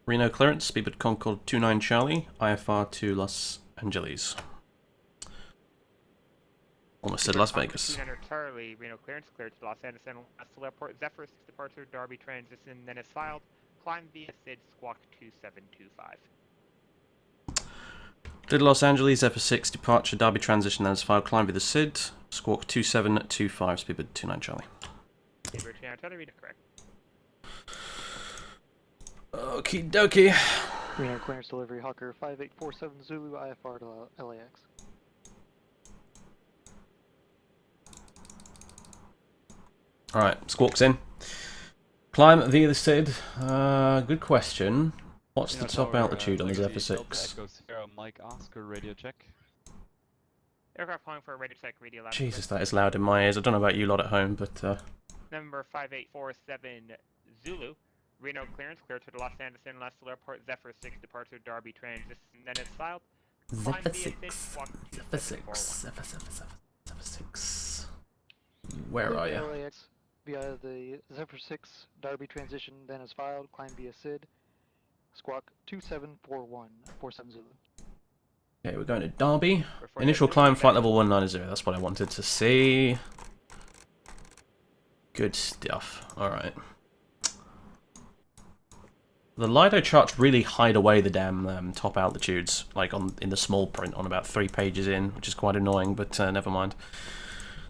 Reno clearance, speedbird Concorde 29 Charlie, IFR to Los Angeles. Almost said Las Vegas. 2900 Charlie, Reno clearance, cleared to Los Angeles and West Airport. Zephyr 6 departure, Derby transition, then is filed. Climb via SID, squawk 2725. Did Los Angeles, Zephyr 6 departure, Derby transition, then is filed. Climb via the SID, squawk 2725, speedbird 29 Charlie. Speedbird 29 Charlie, read it correct. Okie dokie. Reno clearance delivery Hawker 5847 Zulu IFR to LAX. Alright, squawks in. Climb via the SID. Good question. What's the top altitude on the Zephyr 6? Mike Oscar radio check. Aircraft calling for a radio check, radio loud. Jesus, that is loud in my ears. I don't know about you lot at home, but Number 5847 Zulu. Reno clearance, clear to the Los Angeles International Airport. Zephyr 6 departure, Derby transition, then is filed. Zephyr 6. Zephyr 6. Zephyr 6. Where are you? LAX via the Zephyr 6 Derby transition, then is filed. Climb via SID. Squawk 2741 47 Zulu. Okay, we're going to Derby. Initial climb, flight level 190. That's what I wanted to see. Good stuff. Alright. The LiDAR charts really hide away the damn top altitudes, like in the small print on about 3 pages in, which is quite annoying, but never mind.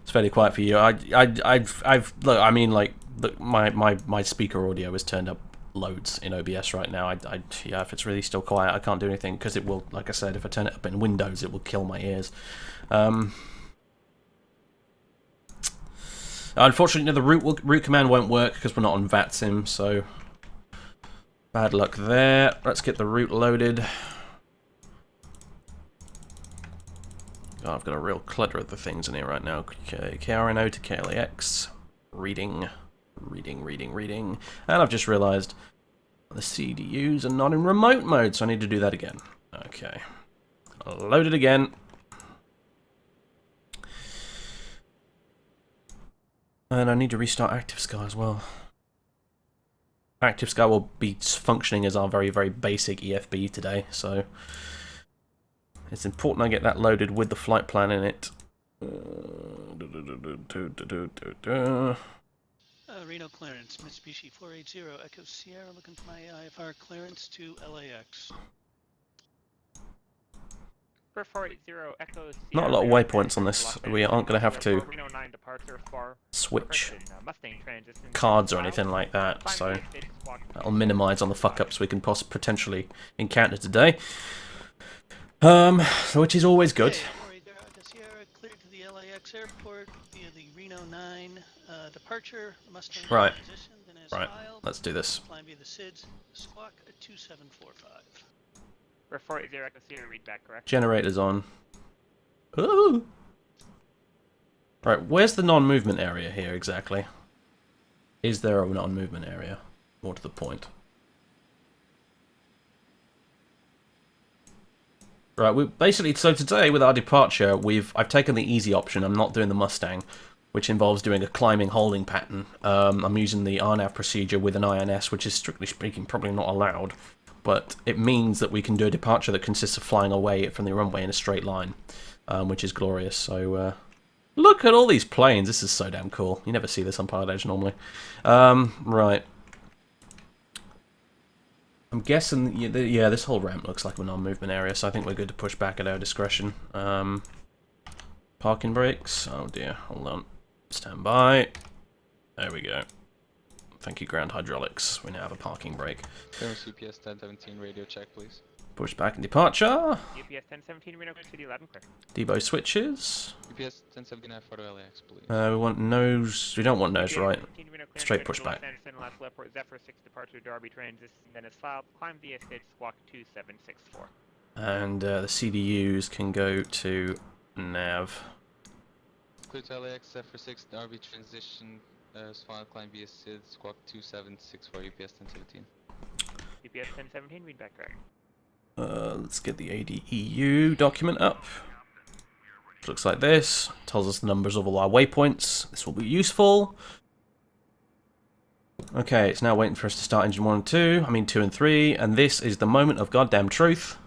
It's fairly quiet for you. Look, I mean, like, look, my speaker audio is turned up loads in OBS right now. Yeah, if it's really still quiet, I can't do anything, because it will, like I said, if I turn it up in Windows, it will kill my ears. Unfortunately, the root command won't work, because we're not on VATSIM, so bad luck there. Let's get the route loaded. Oh, I've got a real clutter of the things in here right now. Okay, KRNO to KLAX. Reading. And I've just realised the CDUs are not in remote mode, so I need to do that again. Okay. Load it again. And I need to restart ActiveSky as well. ActiveSky will be functioning as our very, very basic EFB today, so it's important I get that loaded with the flight plan in it. Reno clearance, Mitsubishi 480 Echo Sierra, looking for my IFR clearance to LAX. 480 Echo Sierra. Not a lot of waypoints on this. We aren't going to have to Reno 9 departure for switch Mustang transition, cards or anything like that, so that'll minimise on the fuck-ups we can potentially encounter today. Which is always good. Okay, 480 Echo Sierra, cleared to the LAX airport via the Reno 9 departure, Mustang Right. transition, then as Right, filed. let's do this. Climb via the SIDS, squawk at 2745. 480 Echo Sierra, read back correct. Generators on. Ooh. Right, where's the non-movement area here exactly? Is there a non-movement area? More to the point. Right, we basically, so today with our departure, I've taken the easy option. I'm not doing the Mustang, which involves doing a climbing holding pattern. I'm using the RNAV procedure with an INS, which is strictly speaking probably not allowed, but it means that we can do a departure that consists of flying away from the runway in a straight line, which is glorious. So look at all these planes. This is so damn cool. You never see this on Pilot Edge normally. Right. I'm guessing, yeah, this whole ramp looks like a non-movement area, so I think we're good to push back at our discretion. Parking brakes. Oh dear, hold on. Stand by. There we go. Thank you, ground hydraulics. We now have a parking brake. CPS 1017 radio check, please. Push back and departure. UPS 1017 Reno City 11 clear. Debo switches. UPS 1079 for the LAX, please. We want nose. We don't want nose, right? Straight pushback. Zephyr 6 departure, Derby transition, then is filed. Climb via SID, squawk 2764. And the CDUs can go to nav. Clear to LAX, Zephyr 6, Derby transition, final climb via SID, squawk 2764, UPS 1017. UPS 1017, read back correct. Let's get the ADEU document up. Looks like this. Tells us the numbers of all our waypoints. This will be useful. Okay, it's now waiting for us to start engine 1 and 2. I mean 2 and 3, and this is the moment of goddamn truth.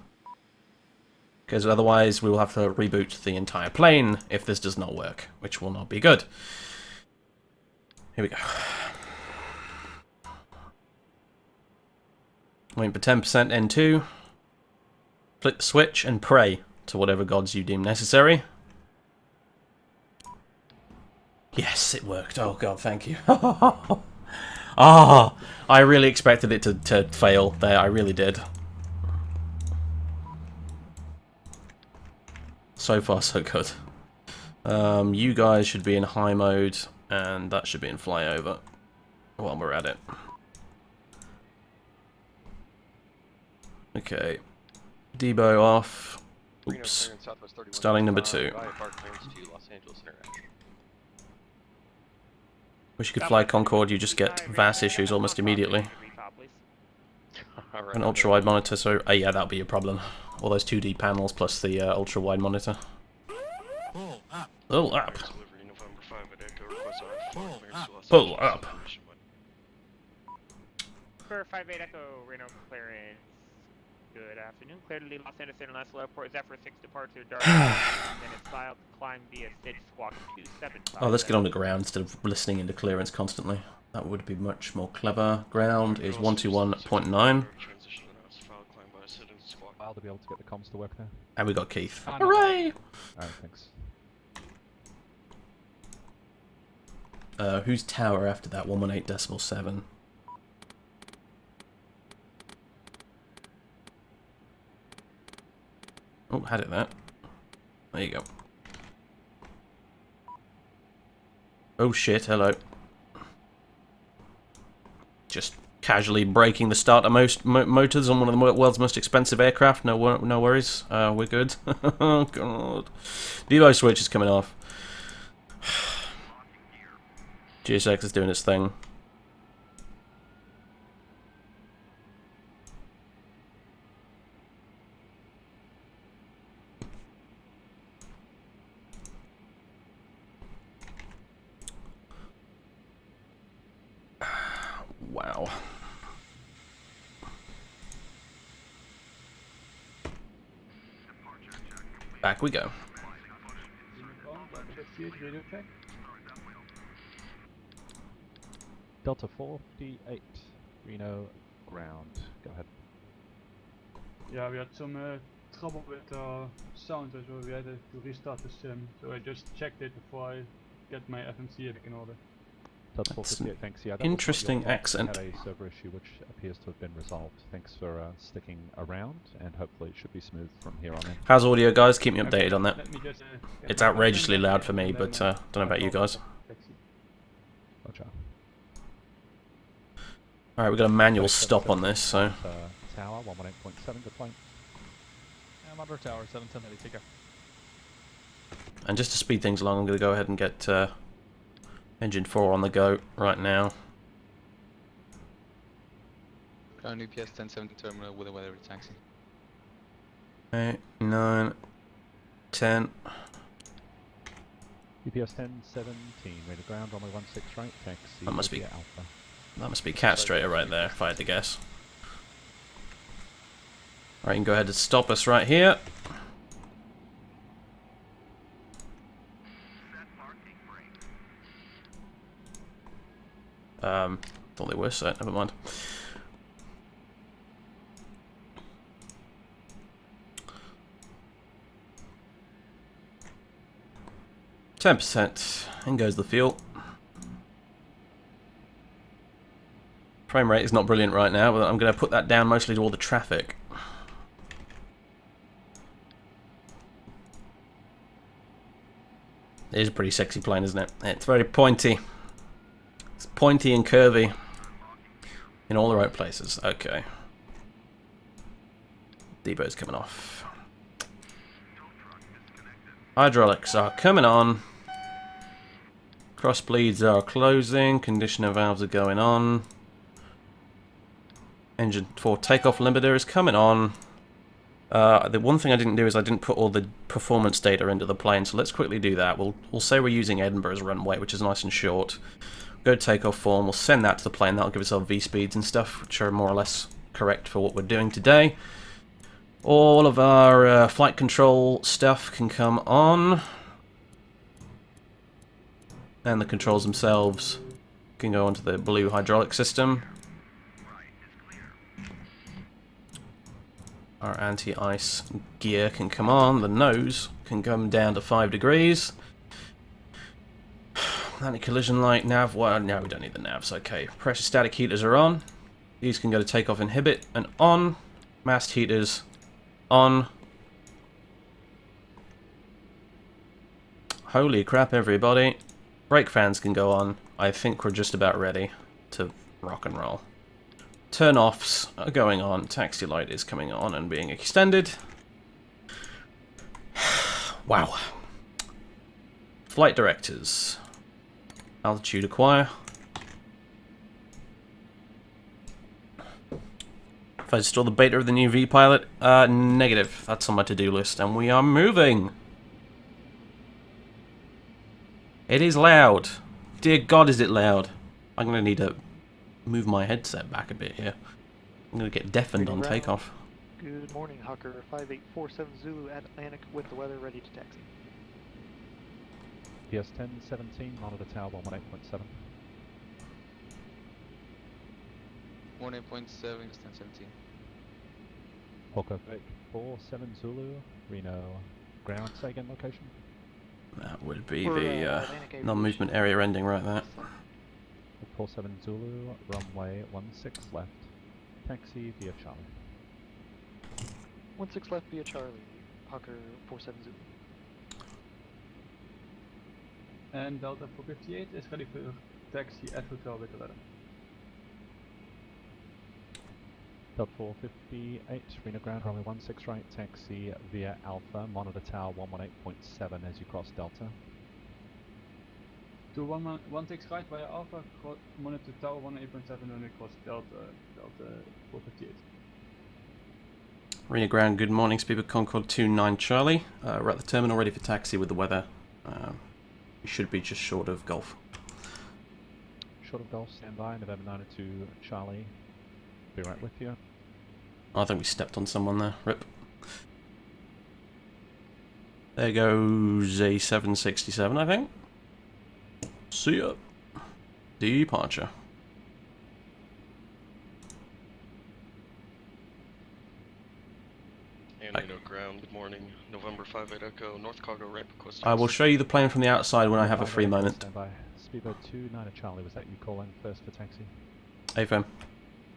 Because otherwise we will have to reboot the entire plane if this does not work, which will not be good. Here we go. Waiting for 10% N2. Flip the switch and pray to whatever gods you deem necessary. Yes, it worked. Oh god, thank you. Ah, I really expected it to fail there. I really did. So far, so good. You guys should be in high mode, and that should be in flyover while we're at it. Okay. Debo off. Oops. Starting number 2. Wish you could fly Concorde, you just get VAS issues almost immediately. An ultra-wide monitor, so yeah, that'll be a problem. All those 2D panels plus the ultra-wide monitor. Pull up. Pull up. For 58 Echo, Reno clearance. Good afternoon. Clear to leave Los Angeles International Airport. Zephyr 6 departure. Darby. Then it's filed to climb via Sid Squawk 275. Oh, let's get on the ground instead of listening into clearance constantly. That would be much more clever. Ground is 121.9. I'll be able to get the comms to work there. And we got Keith. Oh, no. Hooray! Alright, thanks. Who's tower after that? 118.7. Oh, had it there. There you go. Oh shit, hello. Just casually breaking the starter motors on one of the world's most expensive aircraft. No worries. We're good. Oh god. Devo switch is coming off. GSX is doing its thing. Wow. Back we go. Delta 48, Reno, ground. Go ahead. Yeah, we had some trouble with sound as well. We had to restart the sim, so I just checked it before I get my FMC in order. Delta That's 458, thanks. Yeah, that interesting was not your fault. accent. We had a server issue which appears to have been resolved. Thanks for sticking around, and hopefully it should be smooth from here on in. How's audio, guys? Keep me updated on that. Let me just, It's outrageously loud for me, but don't know about you guys. Roger. Alright, we've got a manual stop on this, so... Tower, 118.7, good plane. I'm under tower, 710, take care. And just to speed things along, I'm going to go ahead and get engine 4 on the go right now. Ground UPS 1070 terminal with a weather taxi. 8, 9, 10. UPS 1017, radar ground, runway 16 right, taxi. That must be- Alpha. That must be Cat Strater right there, if I had to guess. Alright, you can go ahead and stop us right here. Thought they were set, never mind. %, in goes the fuel. Frame rate is not brilliant right now, but I'm going to put that down mostly to all the traffic. It is a pretty sexy plane, isn't it? It's very pointy. It's pointy and curvy. In all the right places. Okay. Debo's coming off. Hydraulics are coming on. Cross bleeds are closing. Conditioner valves are going on. Engine 4 takeoff limiter is coming on. The one thing I didn't do is I didn't put all the performance data into the plane, so let's quickly do that. We'll say we're using Edinburgh as runway, which is nice and short. We're Go takeoff form, we'll send that to the plane, that'll give us our V-speeds and stuff, which are more or less correct for what we're doing today. All of our flight control stuff can come on. And the controls themselves can go onto the blue hydraulic system. Our anti-ice gear can come on, the nose can come down to 5 degrees. Anti-collision light, nav, well, no, we don't need the navs, okay. Pressure static heaters are on. These can go to takeoff inhibit and on. Mast heaters on. Holy crap, everybody. Brake fans can go on. I think we're just about ready to rock and roll. Turn-offs are going on. Taxi light is coming on and being extended. Wow. Flight directors. Altitude acquire. If I install the beta of the new V-Pilot, negative. That's on my to-do list, and we are moving. It is loud. Dear God, is it loud. I'm going to need to move my headset back a bit here. I'm going to get deafened on takeoff. Good morning, Hawker 5847 Zulu at Atlantic with the weather ready to taxi. PS 1017, monitor tower 118.7. 18.7 is 1017. Hawker 47 Zulu, Reno, ground, say again location. That would be For, the Atlantic non-movement area ending right there. 47 Zulu, runway 16 left, taxi via Charlie. 16 left via Charlie, Hawker 47 Zulu. And Delta 458 is ready for taxi at hotel with the weather. Delta 458, Reno ground, runway 16 right, taxi via Alpha, monitor tower 118.7 as you cross Delta. To 16 right via Alpha, monitor tower 18.7 when we cross Delta 458. Reno ground, good morning. Speed with Concorde 29 Charlie. We're at the terminal ready for taxi with the weather. We should be just short of Gulf. Short of Gulf, standby, November 92 Charlie. Be right with you. I think we stepped on someone there. Rip. There goes a 767, I think. See ya. Departure. And Reno ground, good morning. November 58 Echo, North Cargo ramp request. I will show you the plane from the outside when I have a free moment. Standby. Speedbird 29 Charlie, was that you calling first for taxi? AFM.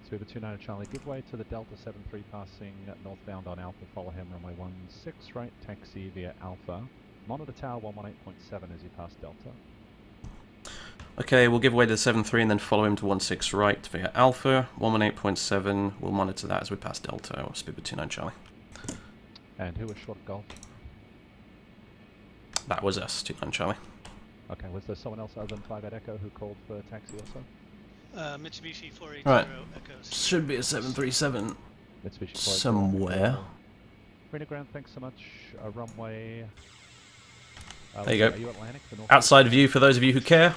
Speedbird 29 Charlie, give way to the Delta 73 passing northbound on Alpha, follow him, runway 16 right, taxi via Alpha. Monitor tower 118.7 as you pass Delta. Okay, we'll give way to the 73 and then follow him to 16 right via Alpha. 118.7, we'll monitor that as we pass Delta, or Speedbird 29 Charlie. And who was short of Gulf? That was us, 29 Charlie. Okay, was there someone else other than 58 Echo who called for taxi also? Mitsubishi 480 Right. Echo. Should be a 737 Mitsubishi somewhere. Reno ground, thanks so much. Runway. There you go. Are you Atlantic? The north Outside view for those of you who care.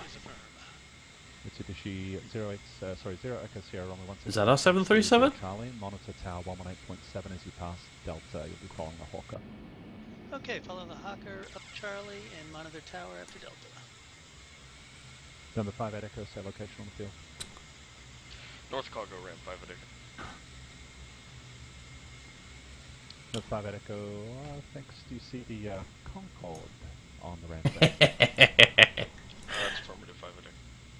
Mitsubishi 0 Echo Sierra runway 16. Is that our 737? Charlie, monitor tower 118.7 as you pass Delta. You'll be following the Hawker. Okay, follow the Hawker up Charlie and monitor tower after Delta. Number 58 Echo, say location on the field. North Cargo ramp 58 Echo. Number 58 Echo, thanks. Do you see the Concorde on the ramp there? That's affirmative 58 Echo.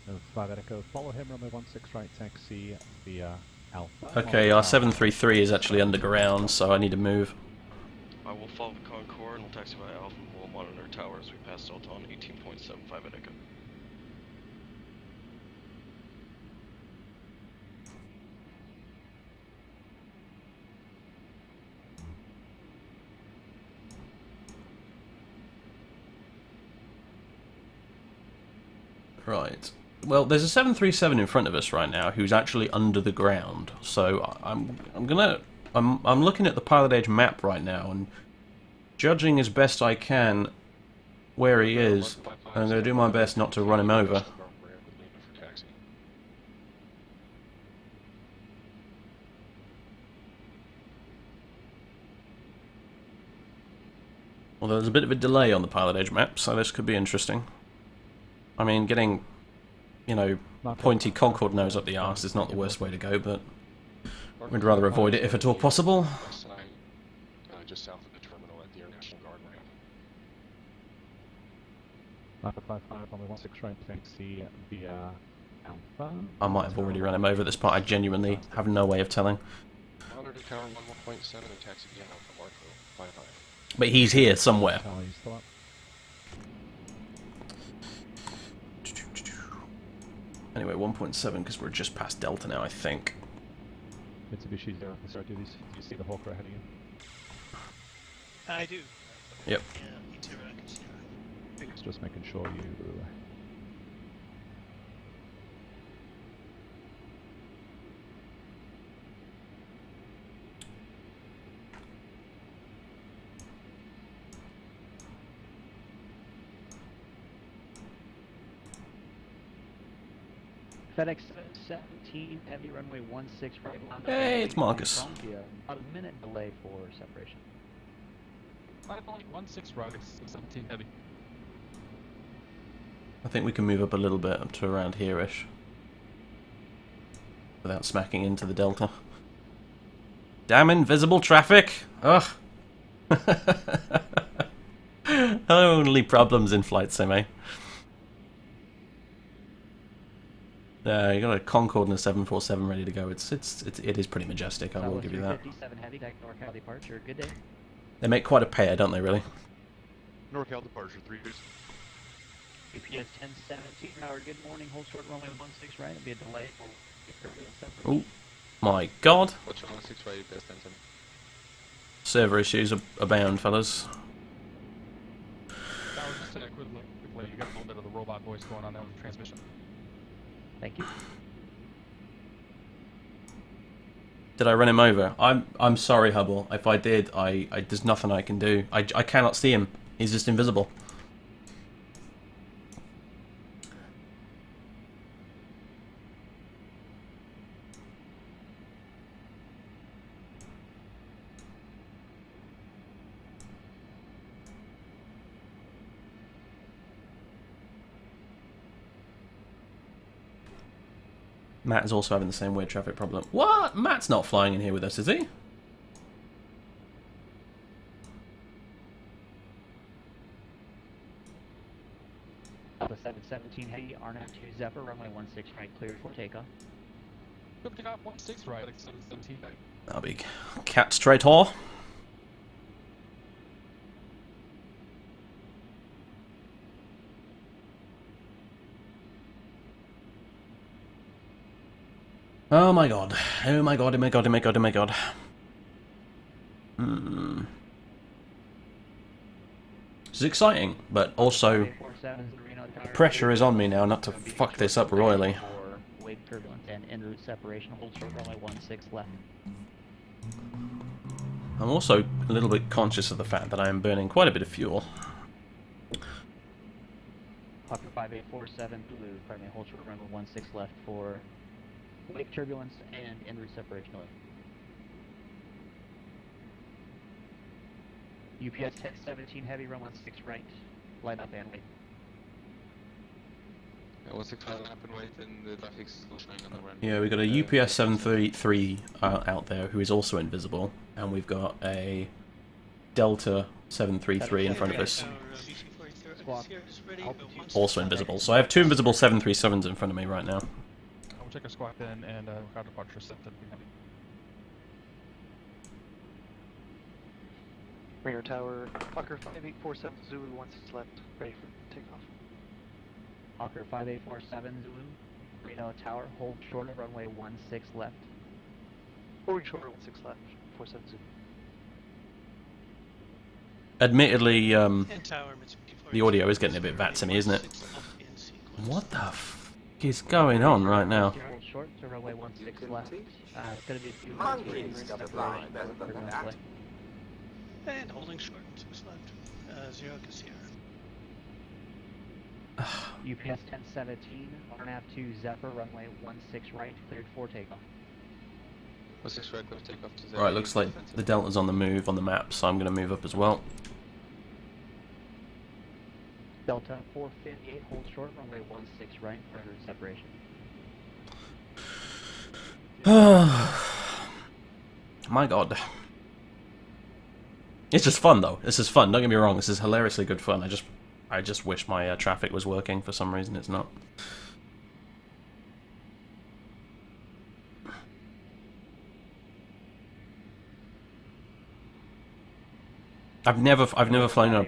Number 58 Echo, follow him, runway 16 right, taxi via Alpha. Okay, our 733 is actually underground, so I need to move. I will follow the Concorde and we'll taxi via Alpha. We'll monitor tower as we pass Delta on 18.75 at Echo. Right. Well, there's a 737 in front of us right now who's actually under the ground. So I'm looking at the pilot edge map right now and judging as best I can where he is. I'm going to do my best not to run him over. Although there's a bit of a delay on the pilot edge map, so this could be interesting. I mean, getting, you know, pointy Concorde nose up the arse is not the worst way to go, but we'd rather avoid it if at all possible. West side, just south of the terminal at the Air National Guard ramp. Marker 55 runway 16 right, taxi via Alpha. I might have already run him over at this point. I genuinely have no way of telling. Monitor tower 11.7 and taxi via Alpha Marco 55. But he's here somewhere. Charlie's still up. Anyway, 1.7 because we're just past Delta now, I think. Mitsubishi 0, sorry, do you see the Hawker ahead of you? I do. Yep. Yeah, me too, I can see that. Just making sure you... FedEx 17, heavy runway 16 right. Hey, it's Marcus. About a minute delay for separation. 5.16 right, 17 heavy. I think we can move up a little bit up to around here-ish. Without smacking into the Delta. Damn invisible traffic! Ugh! Only problems in flight sim, eh? You got a Concorde and a 747 ready to go. It is pretty majestic. I will give you that. 57 heavy, back NorCal departure. Good day. They make quite a pair, don't they? Really. NorCal departure 3 years. UPS 1017, Howard. Good morning. Hold short runway 16 right. It'll be a delay. Oh my God! Watch 16 right, UPS 1010. Server issues abound, fellas. That was just quickly, you got a little bit of the robot voice going on there with the transmission. Thank you. Did I run him over? I'm sorry, Hubble. If I did, there's nothing I can do. I cannot see him. He's just invisible. Matt is also having the same weird traffic problem. What? Matt's not flying in here with us, is he? Alpha 717 heavy, RNAV 2 Zephyr, runway 16 right, cleared for takeoff. Good pick up 16 right, like 17 back. That'll be cat straight haul. Oh my God. Oh my God, oh my God, oh my God, oh my God. This is exciting, but also the pressure is on me now not to fuck this up royally. Wake turbulence and en route separation. Hold short runway 16 left. I'm also a little bit conscious of the fact that I am burning quite a bit of fuel. Hawker 5847 blue, pardon me, hold short runway 16 left for wake turbulence and en route separation. UPS 1017 heavy, run 16 right, line up and wait. 16 right, up and wait, and the traffic's still showing on the run. Yeah, we've got a UPS 733 out there who is also invisible, and we've got a Delta 733 in front of us, also invisible. So I have two invisible 737s in front of me right now. We'll take a squawk then and crowd departure set to be heavy. Reno Tower, Hawker 5847 Zulu 16 left, ready for takeoff. Hawker 5847 Zulu, Reno Tower, hold short of runway 16 left. Holding short of 16 left, 47 Zulu. Admittedly, And tower, the audio is getting a bit vatsy, isn't it? What the f is going on right now? Hold short to runway 16 left. It's going to be a few minutes for separation for delay. And holding short, 6 left. 0 Sierra. UPS 1017, RNAV 2 Zephyr, runway 16 right, cleared for takeoff. 16 right, clear takeoff to 0. Alright, looks like the Delta's on the move on the map, so I'm going to move up as well. Delta 458, hold short, runway 16 right for separation. My god. It's just fun though. This is fun, don't get me wrong, this is hilariously good fun. I just wish my traffic was working. For some reason it's not. I've never flown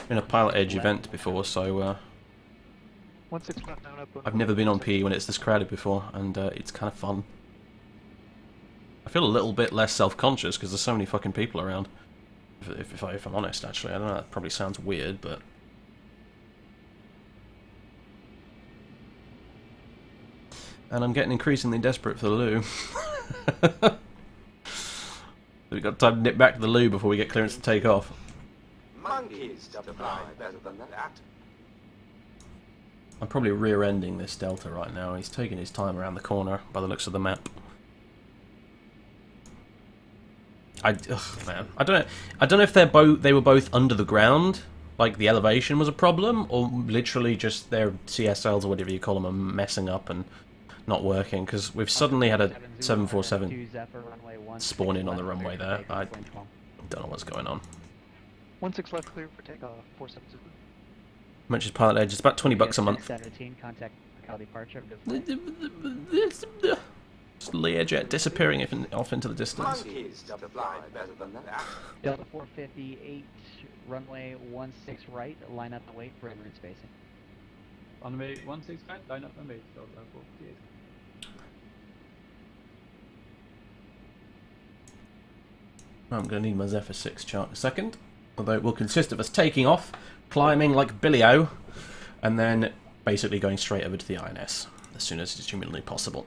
in a Pilot Edge event before, so 16 left down up. I've never been on PE when it's this crowded before, and it's kind of fun. I feel a little bit less self-conscious because there's so many fucking people around. If I'm honest, actually, I don't know. That probably sounds weird, but and I'm getting increasingly desperate for the loo. We've got time to nip back to the loo before we get clearance to take off. Monkeys to fly better than that. I'm probably rear-ending this Delta right now. He's taking his time around the corner by the looks of the map. Man, I don't know if they were both under the ground, like the elevation was a problem, or literally just their CSLs or whatever you call them are messing up and not working, because we've suddenly had a 747 spawn in on the runway there. I don't know what's going on. 16 left clear for takeoff. 470. Much as Pilot Edge, it's about $20 a month. 17, contact departure. Just Learjet disappearing off into the distance. Monkeys to fly better than that. Delta 458, runway 16 right, line up and wait for Emirates spacing. Runway 16 right, line up and wait. Delta 458. I'm going to need my Zephyr 6 chart in a second. Although it will consist of us taking off, climbing like Billy-O, and then basically going straight over to the INS as soon as it's humanly possible.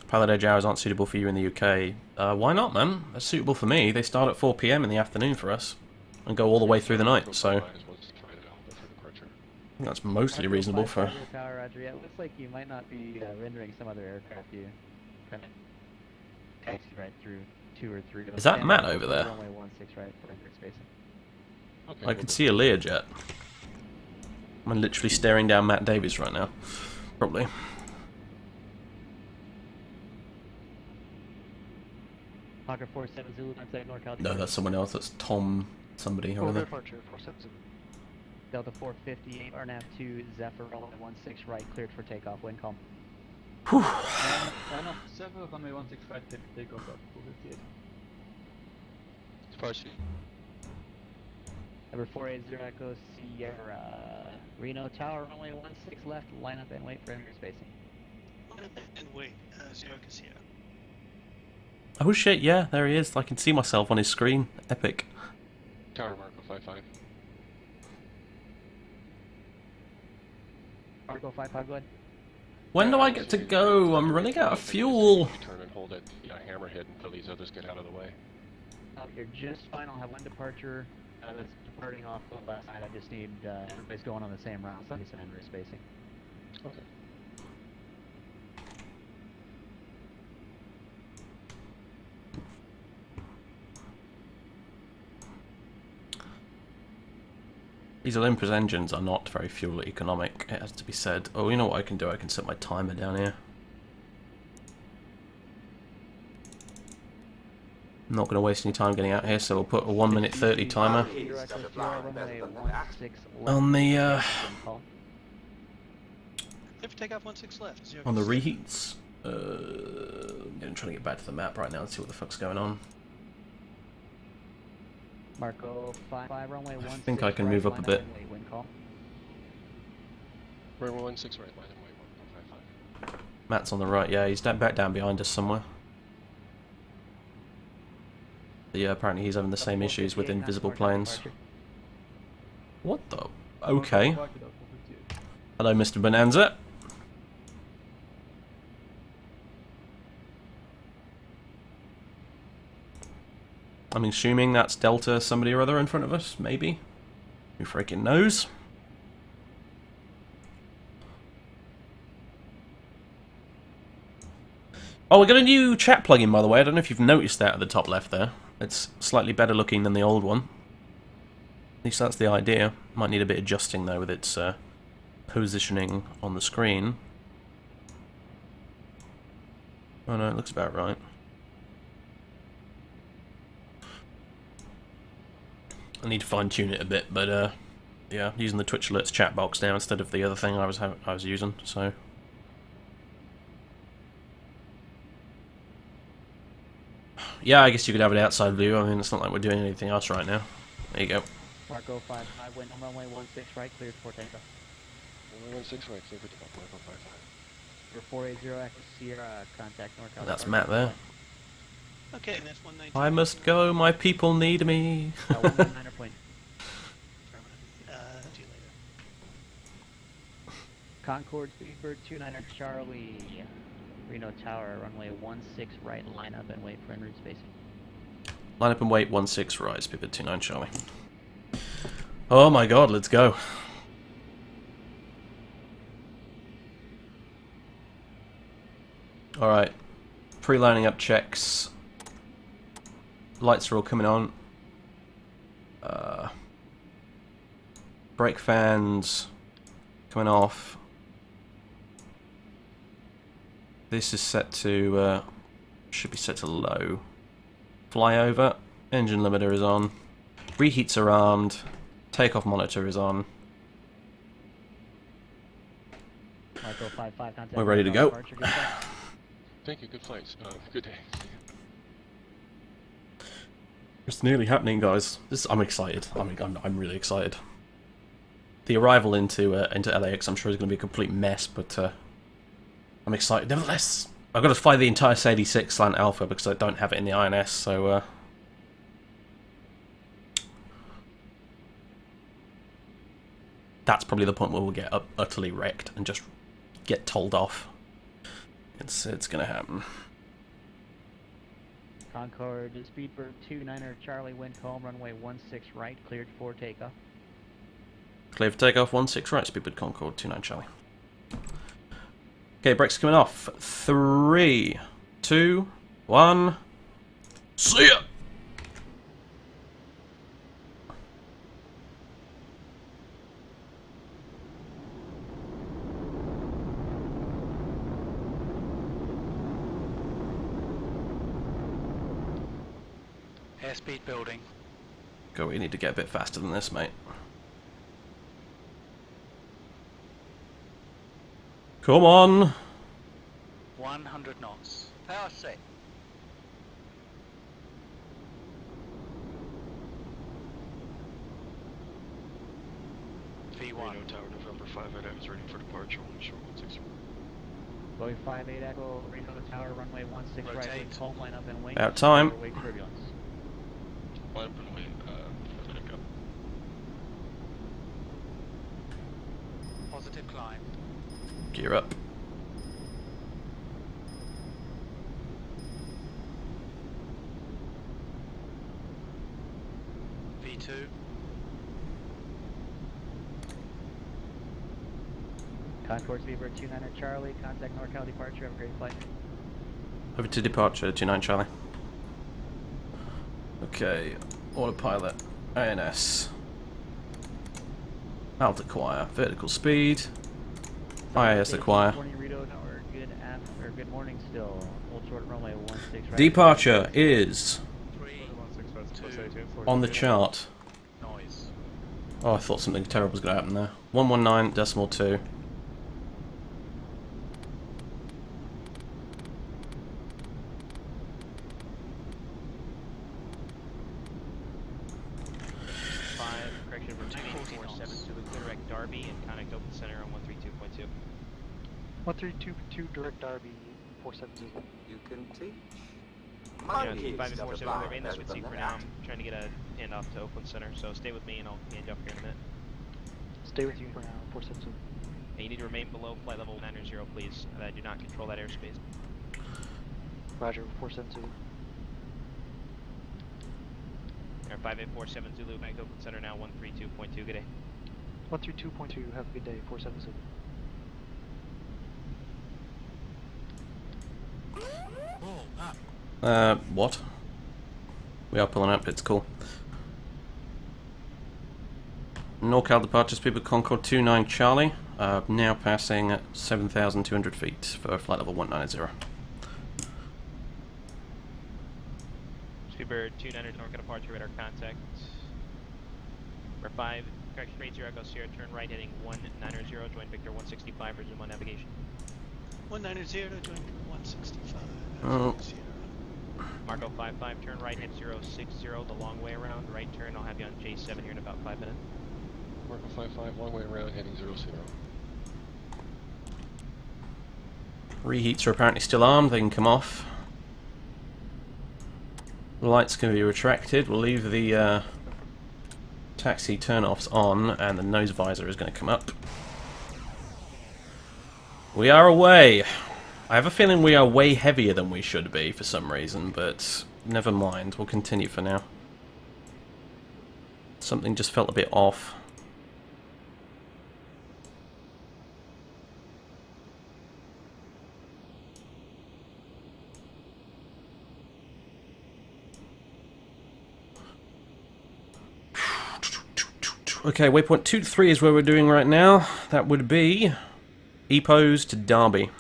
Pilot Edge hours aren't suitable for you in the UK. Why not, man? They're suitable for me. They start at 4 PM in the afternoon for us and go all the way through the night, so I think that's mostly reasonable for... Power, Roger. Yeah, it looks like you might not be rendering some other aircraft. You kind of taxi right through 2 or 3. Is that Matt over there? Runway 16 right for Emirates spacing. Okay, I can see a Learjet. I'm literally staring down Matt Davies right now. Probably. Hawker 47 Zulu, contact NorCal. No, that's someone else. That's Tom somebody over there. Departure. 470. Delta 458, RNAV 2, Zephyr, runway 16 right, cleared for takeoff, wind calm. Whew. Line up Zephyr, runway 16 right, take off Delta 458. Partially. Number 480 Echo Sierra, Reno Tower, runway 16 left, line up and wait for Emirates spacing. Line up and wait, Sierra Casilla. Oh shit, yeah, there he is. I can see myself on his screen. Epic. Tower Marco 55. Marco 55, go ahead. When do I get to go? I'm running out of fuel. You turn and hold at Hammerhead until these others get out of the way. You're just fine. I'll have one departure that's departing off the left side. I just need everybody's going on the same route, so I need some Emirates spacing. Okay. These Olympus engines are not very fuel economic, it has to be said. Oh, you know what I can do? I can set my timer down here. I'm not going to waste any time getting out here, so we'll put a 1 minute 30 timer on the Clear for takeoff 16 left. Zero on the Casilla. reheats. I'm trying to get back to the map right now and see what the fuck's going on. Marco 55, runway 16 think I can right, move up a line bit. and wait, wind call. Runway 16 right, line and wait, Marco 55. Matt's on the right, yeah, he's back down behind us somewhere. But yeah, apparently he's having the same issues with invisible planes. What the? Okay. Hello, Mr. Bonanza. I'm assuming that's Delta somebody or other in front of us, maybe? Who freaking knows? Oh, we got a new chat plugin, by the way. I don't know if you've noticed that at the top left there. It's slightly better looking than the old one. At least that's the idea. Might need a bit adjusting though with its positioning on the screen. Oh no, it looks about right. I need to fine tune it a bit, but yeah, using the Twitch alerts chat box now instead of the other thing I was using. So yeah, I guess you could have an outside view. I mean, it's not like we're doing anything else right now. There you go. Marco 5, I went on runway 16 right, cleared for takeoff. Runway 16 right, clear for takeoff, Marco 55. For 480 active Sierra, contact NorCal. That's Matt there. Okay, that's 119. I must go, my people need me. 119er point. See you later. Concorde, Speedbird 29er Charlie, Reno Tower, runway 16 right, line up and wait for en route spacing. Line up and wait, 16 right, Speedbird 29 Charlie. Oh my god, let's go. Alright, pre-lining up checks. Lights are all coming on. Brake fans coming off. This is set to, should be set to low. Flyover, engine limiter is on. Reheats are armed. Takeoff monitor is on. Marco 55, contact. We're ready to go. Thank you, good flights. Good day. It's nearly happening, guys. I'm excited. I'm really excited. The arrival into LAX, I'm sure, is going to be a complete mess, but I'm excited. Nevertheless, I've got to fly the entire C86 slant alpha because I don't have it in the INS. So that's probably the point where we'll get utterly wrecked and just get told off. It's going to happen. Concorde, Speedbird 29er Charlie, wind calm, runway 16 right, cleared for takeoff. Clear for takeoff, 16 right, Speedbird Concorde 29 Charlie. Okay, brakes coming off. 3, 2, 1. See ya! Airspeed building. Go, we need to get a bit faster than this, mate. Come on! 100 knots. Power set. V1. Reno Tower, November 5 I was ready for departure on short 16. Boeing 58 Echo, Reno Tower, runway 16 right, wind calm, line up and wait. About time. Wake turbulence. Line up and wait, pickup. Positive climb. Gear up. V2. Concorde, Speedbird 29er Charlie, contact NorCal departure, have a great flight. Over to departure, 29 Charlie. Okay, autopilot, INS. Alt acquire, vertical speed. IS acquire. Good morning still. Hold short runway 16 right. Departure is 3, 2, on the chart. noise. Oh, I thought something terrible was going to happen there. 119.2. Correction for 247 to the direct Darby and contact open center on 132.2. 1322 direct Darby 470. You can teach. Yeah, Monkeys 5847, fly we're in this better with than C for the now. act. I'm trying to get a handoff to Oakland Center, so stay with me and I'll hand you off here in a minute. Stay with you for now, 470. And you need to remain below flight level 900, please. I do not control that airspace. Roger, 472. Air 5847 Zulu, back to Oakland Center now, 132.2, good day. 132.2, have a good day, 472. What? We are pulling up, it's cool. NorCal departure speed with Concorde 29 Charlie. Now passing at 7,200 feet for flight level 190. Speedbird 29 NorCal departure radar contact. For 5, correction 80 Echo Sierra, turn right heading 190, join Victor 165, resume on navigation. 190 to join 165. Oh. Marco 55, turn right, head 060, the long way around. Right turn, I'll have you on J7 here in about 5 minutes. Marco 55, long way around, heading 00. Reheats are apparently still armed, they can come off. The lights can be retracted, we'll leave the taxi turn-offs on, and the nose visor is going to come up. We are away! I have a feeling we are way heavier than we should be for some reason, but never mind, we'll continue for now. Something just felt a bit off. Okay, waypoint 2 to 3 is where we're doing right now. That would be Epos to Derby.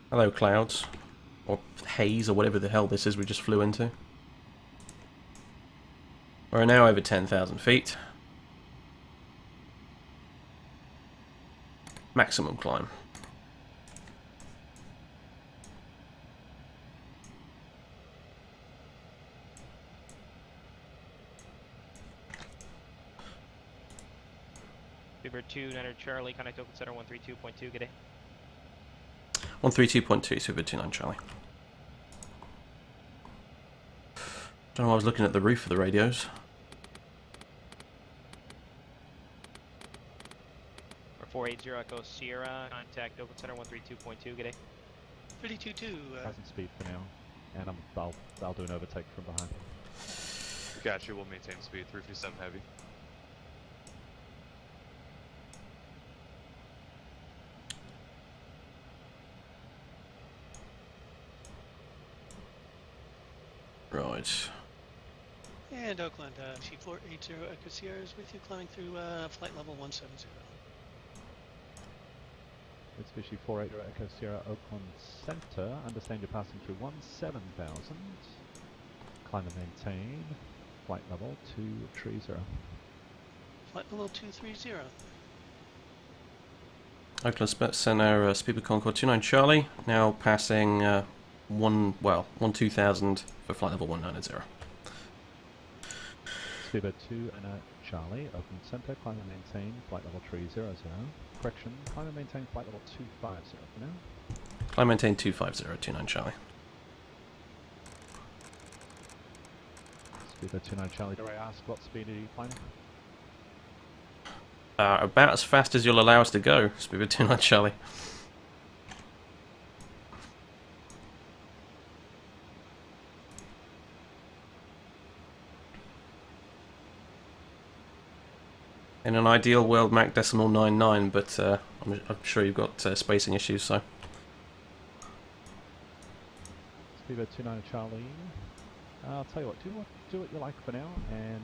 Hello, clouds. Or haze, or whatever the hell this is we just flew into. We're now over 10,000 feet. Maximum climb. Speedbird 29 Charlie, contact Oakland Center 132.2, good day. 132.2, Super 29 Charlie. Don't know why I was looking at the roof of the radios. For 480 Echo Sierra, contact Oakland Center 132.2, good day. 32.2. Present speed for now, and I'll do an overtake from behind. Gotcha, we'll maintain speed, 357 heavy. Right. And Oakland, G480 Echo Sierra is with you, climbing through flight level 170. Mitsubishi 480 Echo Sierra, Oakland Center. Understand you're passing through 17,000. Climb and maintain. Flight level 230. Flight level 230. Oakland Center, Speedbird Concorde 29 Charlie. Now passing 12,000 for flight level 190. Speedbird 2 and Charlie, Oakland Center, climb and maintain, flight level 300. Correction, climb and maintain, flight level 250 for now. Climb maintain 250, 29 Charlie. Speedbird 29 Charlie, do I ask what speed are you climbing? About as fast as you'll allow us to go, Speedbird 29 Charlie. In an ideal world, Mach decimal 99, but I'm sure you've got spacing issues, so. Speedbird 29 Charlie. I'll tell you what, do what you like for now, and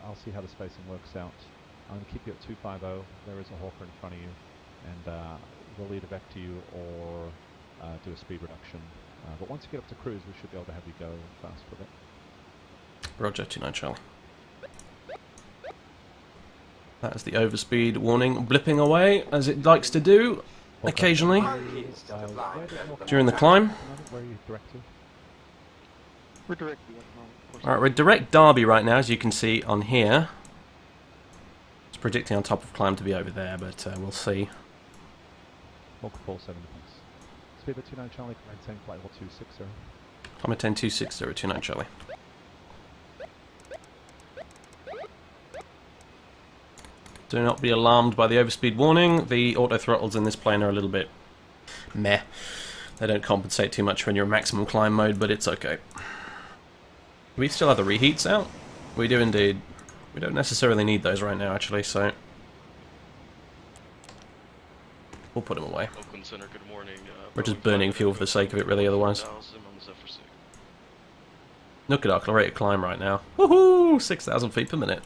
I'll see how the spacing works out. I'm going to keep you at 250. There is a hawker in front of you, and we'll either back to you or do a speed reduction. But once you get up to cruise, we should be able to have you go fast with it. Roger, 29 Charlie. That is the overspeed warning blipping away, as it likes to do occasionally during the climb. Where are you direct to? We're directly at the moment. Alright, we're direct Derby right now, as you can see on here. It's predicting on top of climb to be over there, but we'll see. Walk 47 thanks. Speedbird 29 Charlie, maintain flight level 260. Climb maintain 260, 29 Charlie. Do not be alarmed by the overspeed warning. The auto throttles in this plane are a little bit meh. They don't compensate too much when you're in maximum climb mode, but it's okay. We still have the reheats out? We do indeed. We don't necessarily need those right now, actually, so. We'll put him away. Oakland Center, good morning. We're just burning fuel for the sake of it, really, otherwise. On the Zephyr 6. Look at our rate of climb right now. Woohoo! 6,000 feet per minute.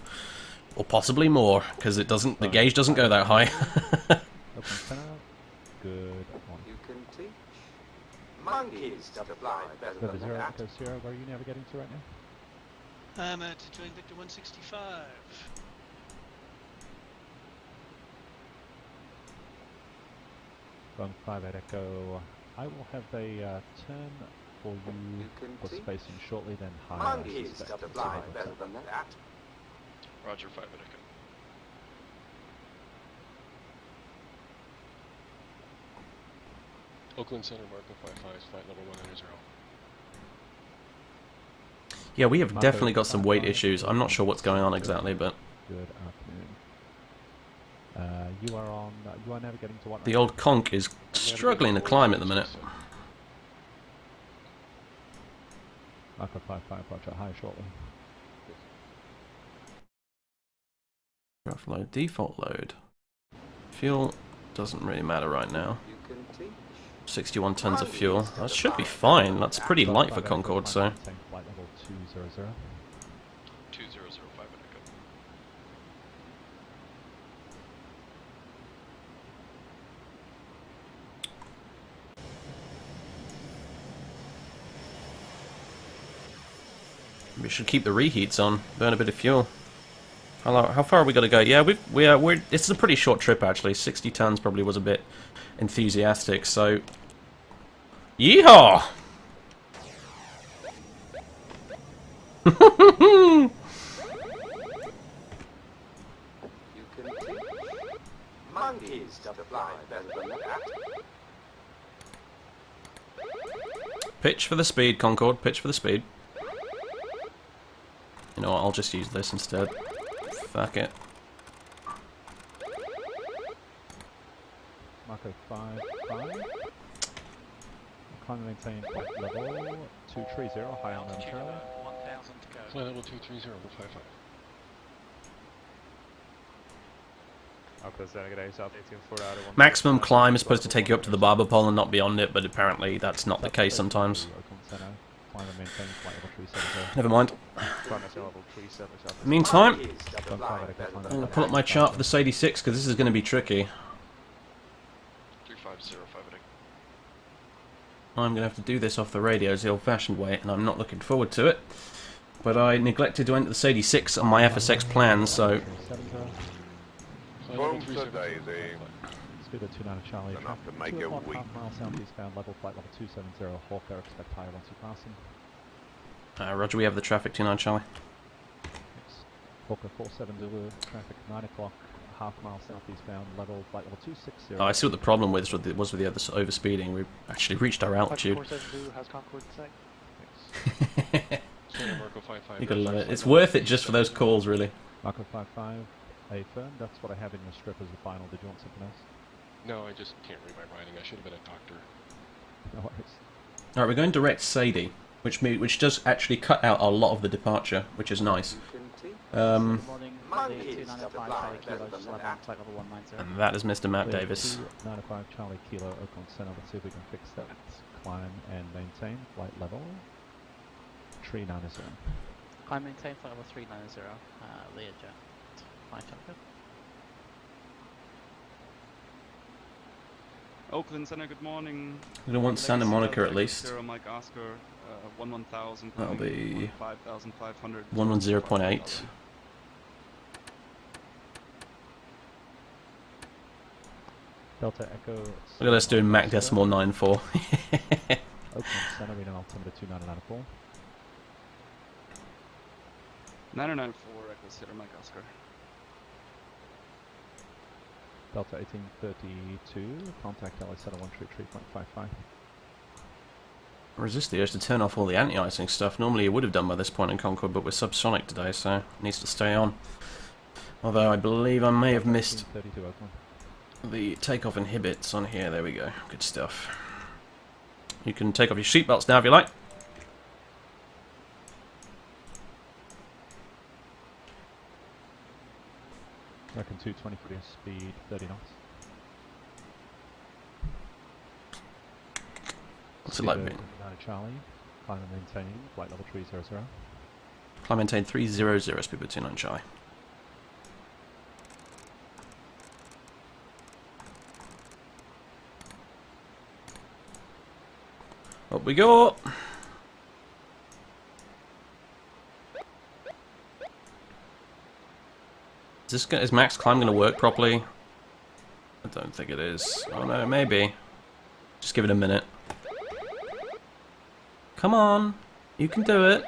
Or possibly more, because it doesn't. The gauge doesn't go that high. Open center. Good. You can teach monkeys to fly better Zero than Zero that. Echo Sierra, where are you navigating to right now? I'm at join Victor 165. Going 5 at Echo. I will have a turn for you for spacing shortly, then higher. I Monkeys suspect. to See fly how it better works than that. Roger, 5 at Echo. Oakland Center, Marco 55, flight level 190. Yeah, we have definitely got some weight issues. I'm not sure what's going on exactly, but Good afternoon. You are on. You are navigating to what? the old conch is struggling to climb at the minute. Marco 55, Roger. High shortly. Rough load, default load. Fuel doesn't really matter right now. 61 tons of fuel. That should be fine. That's pretty light for Concorde, so. Flight level 200. 2005 at Echo. We should keep the reheats on. Burn a bit of fuel. How far are we gonna go? Yeah, we're. It's a pretty short trip actually. 60 tons probably was a bit enthusiastic. So, yeehaw! You can teach monkeys to fly better than that. Pitch for the speed, Concorde. Pitch for the speed. You know what? I'll just use this instead. Fuck it. Marco 55. Climb and maintain flight level 230, high on momentarily. Flight level 230, 55. Maximum climb is supposed to take you up to the barber pole and not beyond it, but apparently that's not the case sometimes. Climb and maintain flight level 370. Never mind. Meantime, I'm going to pull up my chart for this 86 because this is going to be tricky. 3505 at Echo. I'm going to have to do this off the radios the old-fashioned way, and I'm not looking forward to it. But I neglected to enter this 86 on my FSX plan, so... Boom to Daisy. Speed of 29 Charlie. Enough to make 2 you o'clock, weak. half-mile southeastbound, level flight level 270, Hawker, expect higher once you pass him. Roger, we have the traffic 29 Charlie. Hawker 47 Zulu, traffic 9 o'clock, half-mile southeastbound, level flight level 260. Oh, I see what the problem was with the other overspeeding. We actually reached our altitude. 47 Zulu has Concorde in sight. Marco 55. You gotta love it. It's worth it just for those calls, really. Marco 55, A firm, that's what I have in your strip as the final. Did you want something else? No, I just can't read my writing. I should have been a doctor. No worries. Alright, we're going direct Sadie, which does actually cut out a lot of the departure, which is nice. Morning, Monkeys 295 to fly Charlie better Kilo, than just that. flight level 190. And that is Mr. Matt Davis. 295 Charlie Kilo, Oakland Center. Let's see if we can fix that. Climb and maintain flight level 390. Climb maintain flight level 390, Learjet. Fine, Charlie. Oakland Center, good morning. We're gonna want Santa Monica at least. Mike Oscar, 11,000. That'll be 5,500. 110.8. Delta Echo. Look at us doing Mach decimal 94. Oakland Center, Reno altimeter 2994. 994, Echo Center, Mike Oscar. Delta 1832, contact LA Center 133.55. Resist the urge to turn off all the anti-icing stuff. Normally you would have done by this point in Concorde, but we're subsonic today, so it needs to stay on. Although I believe I may have missed 32 Oakland. the takeoff inhibits on here. There we go. Good stuff. You can take off your seatbelts now if you like. Reckon 220 for your speed, 30 knots. What's it like being? 9 Charlie, climb and maintaining, flight level 300. Climb maintain 300, speedbird 29 Charlie. Up we go! Is max climb going to work properly? I don't think it is. Oh no, maybe. Just give it a minute. Come on! You can do it!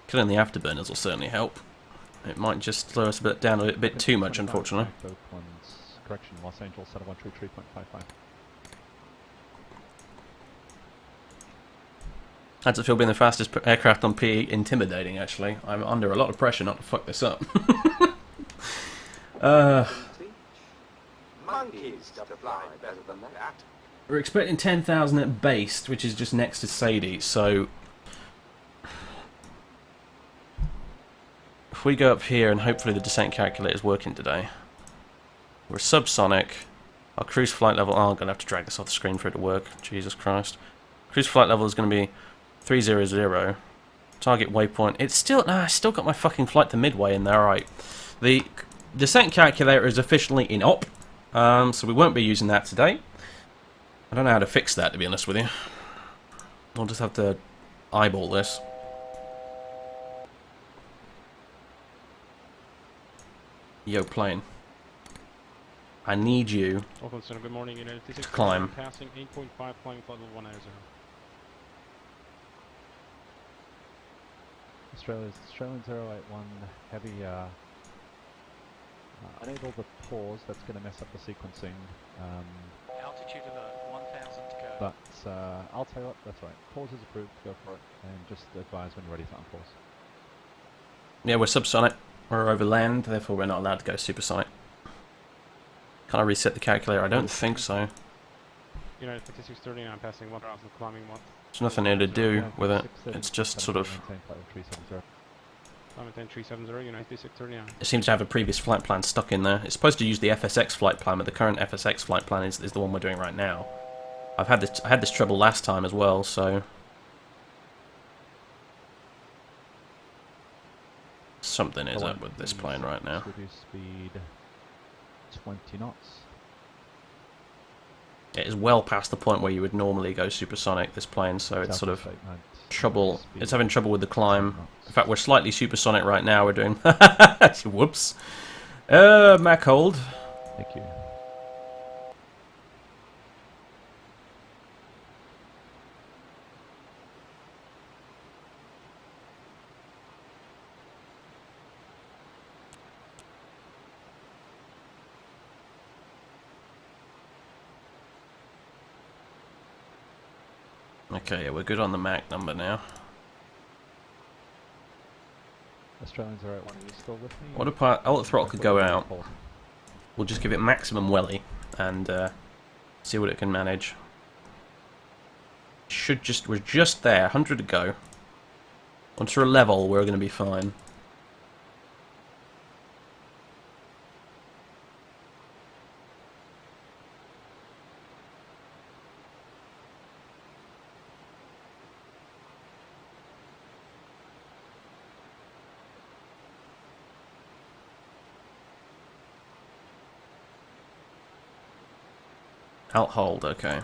Killing the afterburners will certainly help. It might just slow us down a bit too much, unfortunately. Correction, Los Angeles, set 133.55. How does it feel being the fastest aircraft on PE? Intimidating, actually. I'm under a lot of pressure not to fuck this up. Monkeys to fly better than that. We're expecting 10,000 at base, which is just next to Sadie, so... If we go up here, and hopefully the descent calculator is working today. We're subsonic. Our cruise flight level... Oh, I'm going to have to drag this off the screen for it to work. Jesus Christ. Cruise flight level is going to be 300. Target waypoint. It's still... No, I still got my fucking flight to Midway in there. Alright. The descent calculator is officially in op. So we won't be using that today. I don't know how to fix that, to be honest with you. I'll just have to eyeball this. Yo, plane. I need you Good morning, United to climb. Passing 8.5, flying flight level 190. Australian 081 heavy, unable to pause, that's going to mess up the sequencing. Altitude of 1,000 to go. But I'll tell you what, that's right. Pause is approved, go for it, and just advise when you're ready to unpause. Yeah, we're subsonic. We're over land, therefore we're not allowed to go supersonic. Can I reset the calculator? I don't think so. United 5630, I'm passing 1,000, climbing 1. There's nothing here to do with it. It's just sort of... Maintain 370, United 5630. It seems to have a previous flight plan stuck in there. It's supposed to use the FSX flight plan, but the current FSX flight plan is the one we're doing right now. I had this trouble last time as well, so... Something is up with this plane right now. Reduce speed 20 knots. It is well past the point where you would normally go supersonic, this plane, so it's sort of trouble. It's having trouble with the climb. In fact, we're slightly supersonic right now. We're doing... Whoops. Mac hold. Thank you. Okay, yeah, we're good on the Mac number now. Australians are at 1, are you still with me? What if the throttle could go out? We'll just give it maximum welly and see what it can manage. We're just there, 100 to go. Once we're level, we're going to be fine. Alt hold, okay.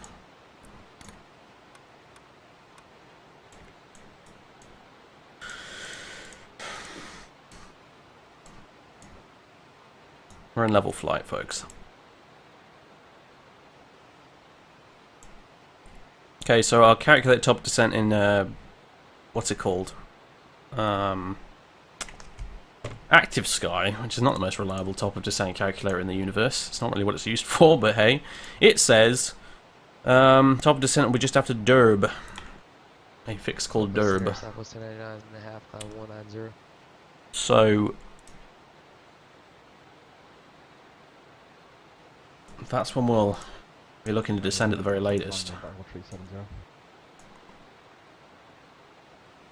We're in level flight, folks. Okay, so I'll calculate top descent in, what's it called? Active Sky, which is not the most reliable top of descent calculator in the universe. It's not really what it's used for, but hey. It says, top of descent will be just after Derb. A fix called Derb. So, that's when we'll be looking to descend at the very latest.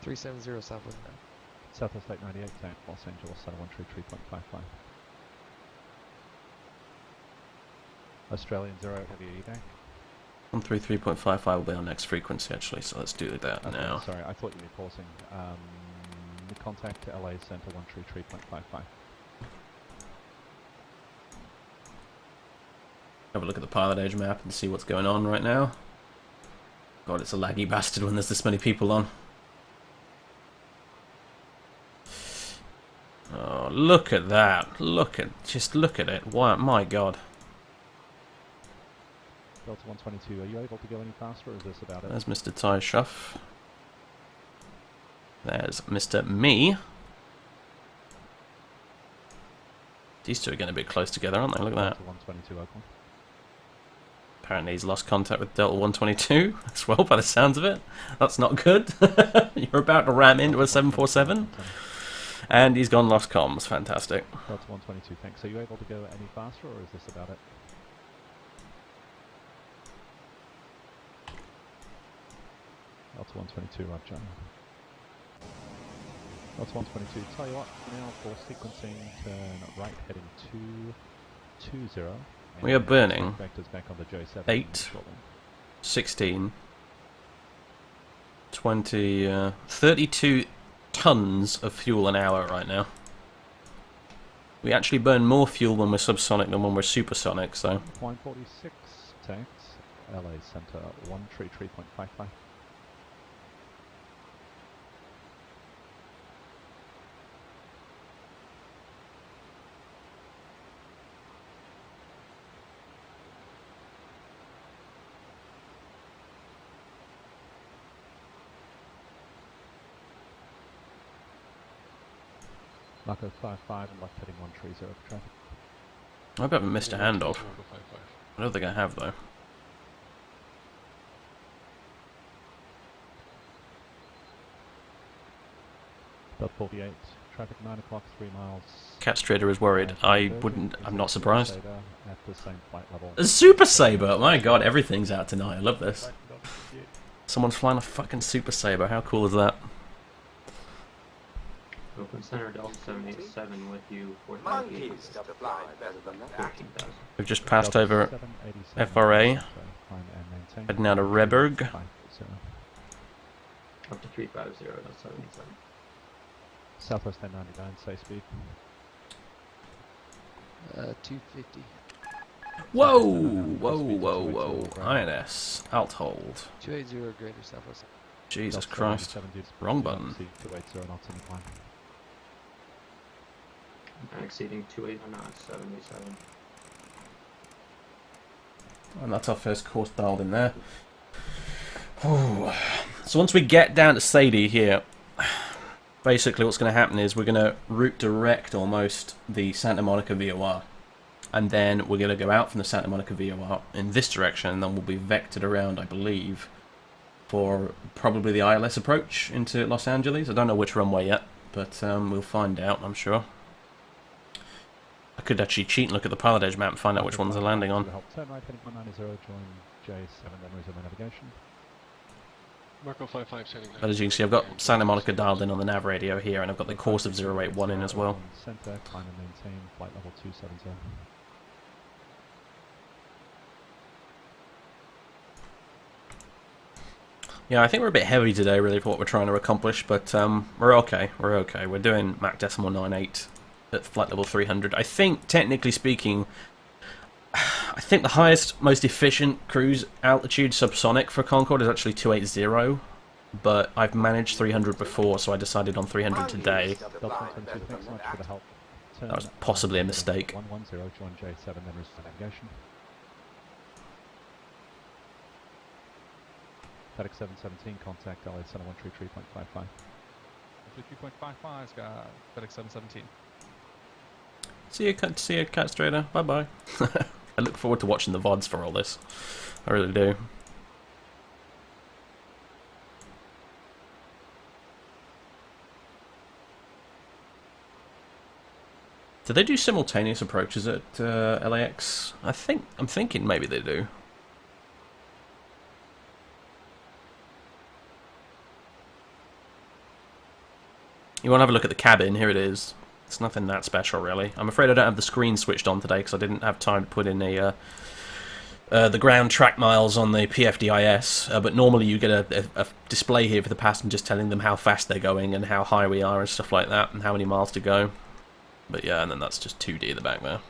370 Southwest. Southwest 898, Los Angeles, 133.55. Australian 0, heavy evac. 133.55 will be our next frequency actually, so let's do that Okay, now. sorry, I thought you were pausing. Contact LA Center 133.55. Have a look at the pilotage map and see what's going on right now. God, it's a laggy bastard when there's this many people on. Oh, look at that. Just look at it. Wow, my God. Delta 122, are you able to go any faster, or is this about it? There's Mr. Ty Shuff. There's Mr. Me. These two are getting a bit close together, aren't they? Look at that. Delta 122, Oakland. Apparently he's lost contact with Delta 122 as well, by the sounds of it. That's not good. You're about to ram into a 747. And he's gone lost comms. Fantastic. Delta 122, thanks. Are you able to go any faster, or is this about it? Delta 122, Roger. Delta 122, tell you what, now for sequencing, turn right heading 220. We are burning Vectors back on the J7 8, 16, 20, 32 tons of fuel an hour right now. We actually burn more fuel when we're subsonic than when we're supersonic, so... 146, tanks, LA Center 133.55. Marco 55 and left heading 130 for traffic. I haven't missed a handoff. I don't think I have, though. Belt 48, traffic 9 o'clock, 3 miles. Cat Trader is worried. I'm not surprised. At the same flight level. A Super Sabre! My God, everything's out tonight. I love this. Someone's flying a fucking Super Sabre. How cool is that? Open Center Delta 787 with you, 4,000 Monkeys to fly better than that. 14,000. We've just passed over FRA. Heading out of Reberg. Up to 350, Delta 787. Southwest 1099, say speed. 250. Whoa! Whoa, whoa, whoa. INS. Alt hold. 280 greater Southwest. Jesus Christ. Wrong button. 280 knots in climb. Exceeding 280 knots, 77. And that's our first course dialed in there. Ooh. So once we get down to Sadie here, basically what's going to happen is we're going to route direct almost the Santa Monica VOR. And then we're going to go out from the Santa Monica VOR in this direction, and then we'll be vectored around, I believe, for probably the ILS approach into Los Angeles. I don't know which runway yet, but we'll find out, I'm sure. I could actually cheat and look at the pilotage map and find out which ones they're landing on. Turn right heading 190, join J7, then resume navigation. Marco 55 sending. But as you can see, I've got Santa Monica dialed in on the nav radio here, and I've got the course of 081 in as well. Center, climb and maintain, flight level 270. Yeah, I think we're a bit heavy today, really, for what we're trying to accomplish, but we're okay. We're okay. We're doing Mach decimal 98 at flight level 300. I think, technically speaking, I think the highest, most efficient cruise altitude subsonic for Concorde is actually 280, but I've managed 300 before, so I decided on 300 today. That was possibly a mistake. 110, join J7, then resume navigation. FedEx 717, contact LA Center 133.55. 133.55, Scott. FedEx 717. See you, Cat Strader. Bye-bye. I look forward to watching the VODs for all this. I really do. Do they do simultaneous approaches at LAX? I'm thinking maybe they do. You want to have a look at the cabin? Here it is. It's nothing that special, really. I'm afraid I don't have the screen switched on today because I didn't have time to put in a the ground track miles on the PFDIS, but normally you get a display here for the passengers telling them how fast they're going and how high we are and stuff like that, and how many miles to go. But yeah, and then that's just 2D at the back there.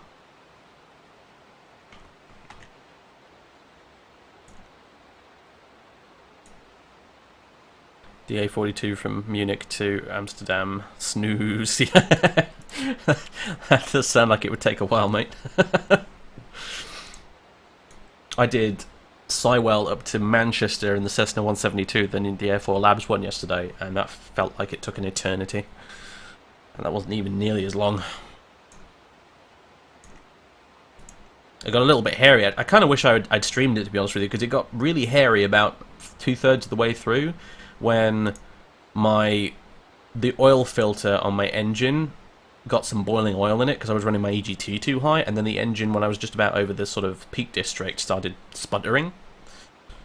DA42 from Munich to Amsterdam. Snooze. That does sound like it would take a while, mate. I did Sywell up to Manchester in the Cessna 172, then in the Air Force Labs one yesterday, and that felt like it took an eternity. And that wasn't even nearly as long. It got a little bit hairy. I kind of wish I'd streamed it, to be honest with you, because it got really hairy about 2/3 of the way through, when the oil filter on my engine got some boiling oil in it because I was running my EGT too high, and then the engine, when I was just about over this sort of peak district, started sputtering,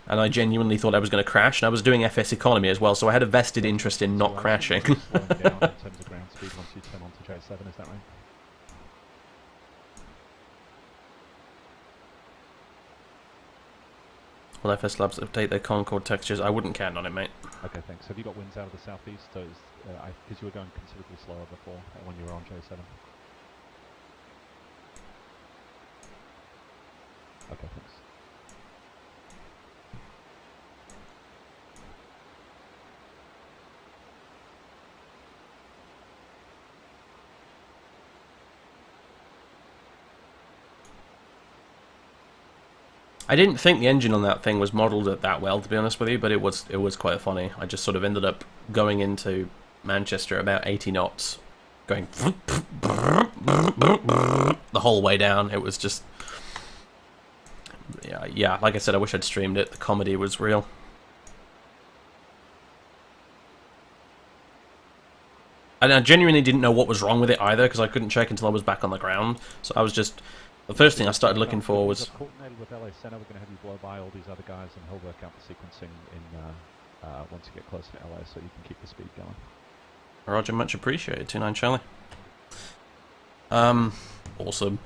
and I genuinely thought I was going to crash, and I was doing FS economy as well, so I had a vested interest in not crashing. Slowing down in terms of ground speed once you turn on to J7, is that right? Will FS Labs update their Concorde textures? I wouldn't count on it, mate. Okay, thanks. Have you got winds out of the southeast? Because you were going considerably slower before when you were on J7. Okay, thanks. I didn't think the engine on that thing was modelled that well, to be honest with you, but it was quite funny. I just sort of ended up going into Manchester about 80 knots, going the whole way down. It was just, yeah. Like I said, I wish I'd streamed it. The comedy was real. And I genuinely didn't know what was wrong with it either, because I couldn't check until I was back on the ground. So I was just, the first thing I started looking for was... Coordinated with LA Center, we're going to have you blow by all these other guys, and he'll work out the sequencing in once you get close to LA, so you can keep the speed going. Roger, much appreciated. 29 Charlie. Awesome.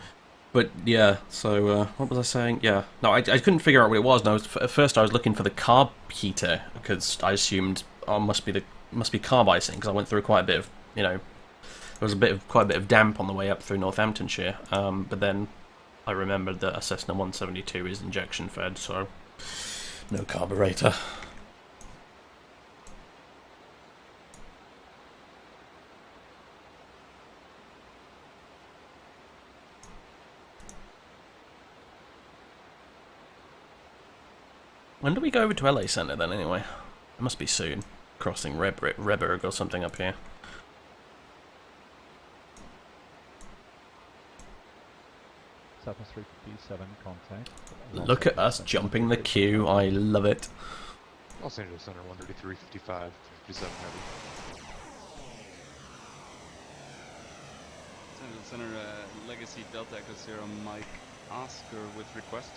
But yeah, so what was I saying? Yeah, no, I couldn't figure out what it was. No, at first I was looking for the carb heater because I assumed must be carb icing, because I went through quite a bit of, you know, there was quite a bit of damp on the way up through Northamptonshire. But then I remembered that a Cessna 172 is injection fed, so no carburetor. When do we go over to LA Center then, anyway? It must be soon. Crossing Reberg or something up here. Southwest 357, contact. Look at us jumping the queue. I love it. Los Angeles Center 133, 55, 57 heavy. Los Angeles Center Legacy Delta Echo Sierra Mike Oscar with request.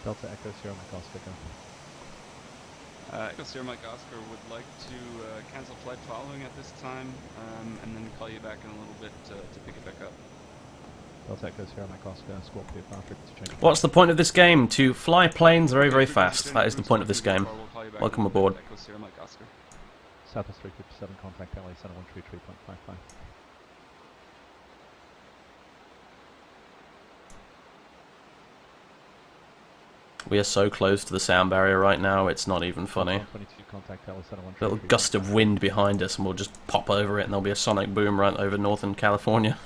Delta Echo Sierra Mike Oscar, go. Echo Sierra Mike Oscar would like to cancel flight following at this time, and then call you back in a little bit to pick it back up. Delta Echo Sierra Mike Oscar, Scorpio Patrick to change. What's the point of this game? To fly planes very, very fast. That is the point of this game. Welcome aboard. Echo Sierra Mike Oscar. Southwest 357, contact LA Center 133.55. We are so close to the sound barrier right now, it's not even funny. A little gust of wind behind us and we'll just pop over it and there'll be a sonic boom right over northern California.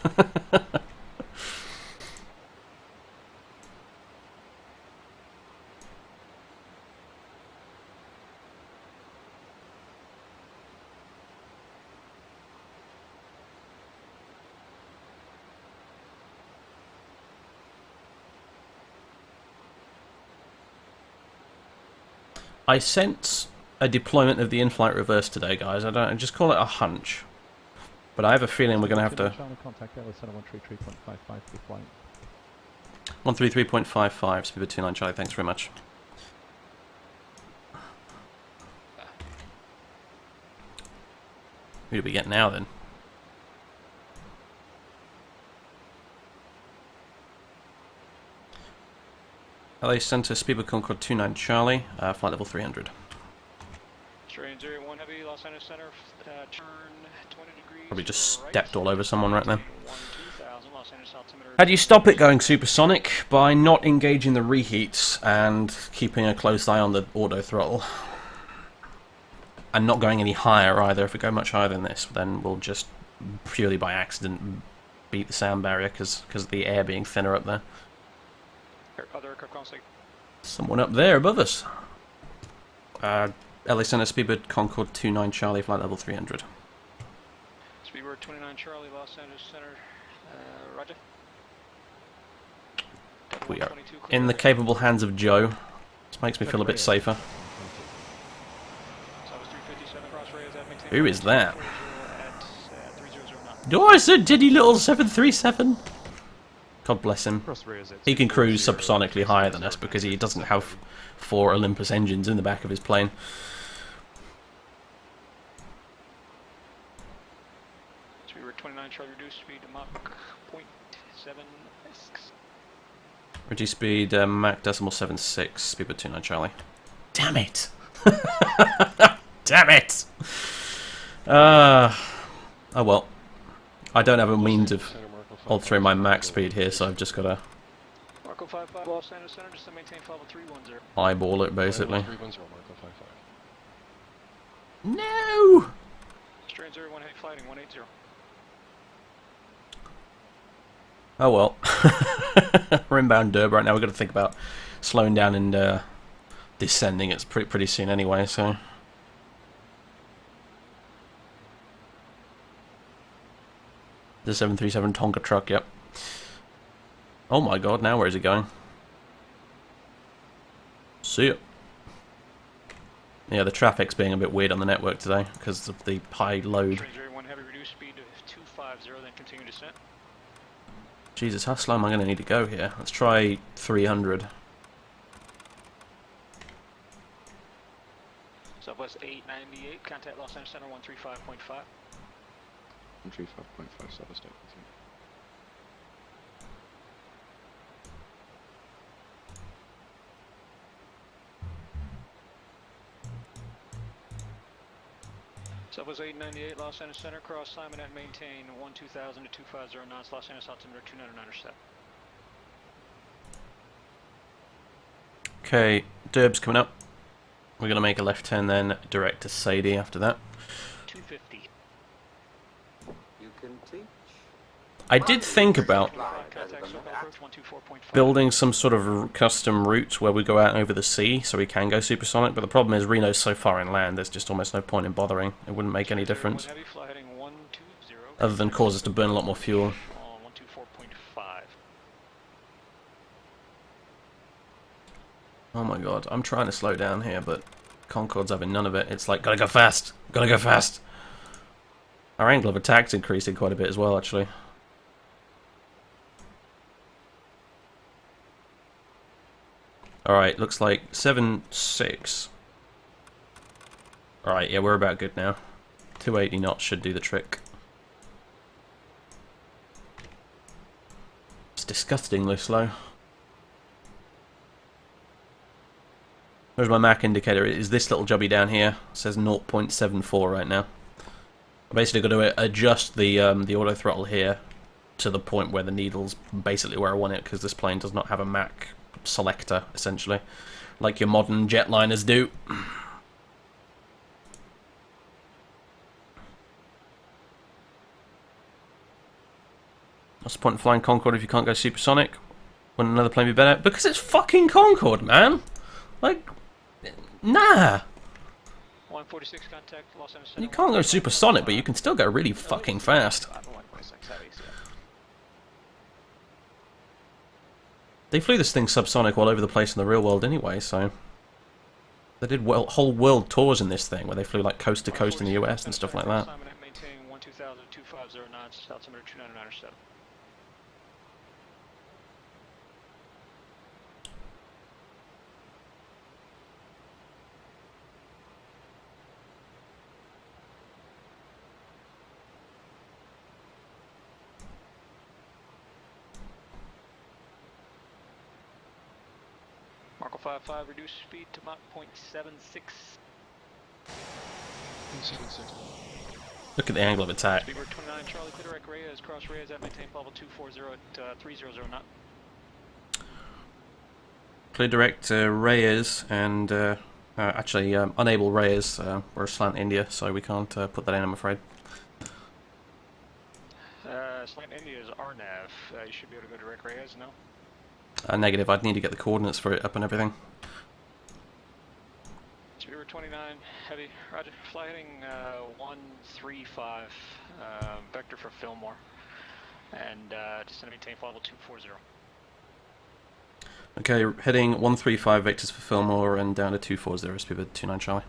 I sense a deployment of the in-flight reverse today, guys. I just call it a hunch, but I have a feeling we're going to have to. Contact LA Center 133.55 for the flight. 133.55, Speedbird 29 Charlie. Thanks very much. Who do we get now then? LA Center, speedbird Concorde 29 Charlie, flight level 300. Strange Area 1 Heavy, Los Angeles Center, turn 20 degrees. Probably just right, stepped all over someone right there. 2000, Los Angeles altimeter. How do you stop it going supersonic? By not engaging the reheats and keeping a close eye on the auto throttle. And not going any higher either. If we go much higher than this, then we'll just purely by accident beat the sound barrier because of the air being thinner up there. Other aircraft contact. Someone up there above us. LA Center, speedbird Concorde 29 Charlie, flight level 300. Speedbird 29 Charlie, Los Angeles Center, roger. We are in the capable hands of Joe. This makes me feel a bit safer. Who is that? Oh, I said diddy little 737. God bless him. He can cruise subsonically higher than us because he doesn't have 4 Olympus engines in the back of his plane. Speedbird 29 Charlie, reduce speed to Mach 0.76. Reduce speed Mach decimal 76. Speedbird 29 Charlie. Damn it! Damn it! Oh well. I don't have a means of altering my max speed here, so I've just got to Marco 55 Los Angeles Center, just to maintain level 310. eyeball it basically. 310, Marco 55. No! Strange Area 1 heavy flighting 180. Oh well. We're inbound Durb right now. We've got to think about slowing down and descending. It's pretty soon anyway, so. The 737 Tonka truck, yep. Oh my god, now where is it going? See ya. Yeah, the traffic's being a bit weird on the network today because of the high load. Strange Area 1 heavy, reduce speed to 250, then continue descent. Jesus, how slow am I going to need to go here? Let's try 300. Southwest 898, contact Los Angeles Center 135.5. 135.5 Southwest 8. Southwest 898, Los Angeles Center, cross Simon and maintain 2000 to 250 knots, Los Angeles altimeter 299 step. Okay, Durb's coming up. We're going to make a left turn then, direct to Sadie after that. 250. You can teach. I did think about building some sort of custom route where we go out over the sea so we can go supersonic, but the problem is Reno's so far inland there's just almost no point in bothering. It wouldn't make any difference other than cause us to burn a lot more fuel. Oh my god, I'm trying to slow down here, but Concorde's having none of it. It's like, gotta go fast! Gotta go fast! Our angle of attack's increasing quite a bit as well, actually. Alright, looks like 7.6. Alright, yeah, we're about good now. 280 knots should do the trick. It's disgustingly slow. Where's my Mach indicator? It is this little jobby down here. It says 0.74 right now. I basically got to adjust the auto throttle here to the point where the needle's basically where I want it, because this plane does not have a Mach selector, essentially, like your modern jetliners do. What's the point of flying Concorde if you can't go supersonic? Wouldn't another plane be better? Because it's fucking Concorde, man! Like, nah! 146 contact, Los Angeles. You can't go supersonic, but you can still go really fucking fast. They flew this thing subsonic all over the place in the real world anyway, so... They did whole world tours in this thing, where they flew like coast to coast in the US and stuff like that. Maintain 2000 to 250 knots, altimeter 299 step. 55, reduce speed to Mach 0.76. 276. Look at the angle of attack. Speedbird 29, Charlie, clear direct Reyes, cross Reyes at maintain level 240 at 300 knot. Clear direct Reyes and actually unable Reyes. We're slant India, so we can't put that in, I'm afraid. Slant India is RNAV. You should be able to go direct Reyes, no? Negative, I'd need to get the coordinates for it up and everything. Speedbird 29, heavy, roger. Fly heading 135, vector for Fillmore, and descend and maintain level 240. Okay, heading 135 vectors for Fillmore and down to 240, speedbird 29 Charlie.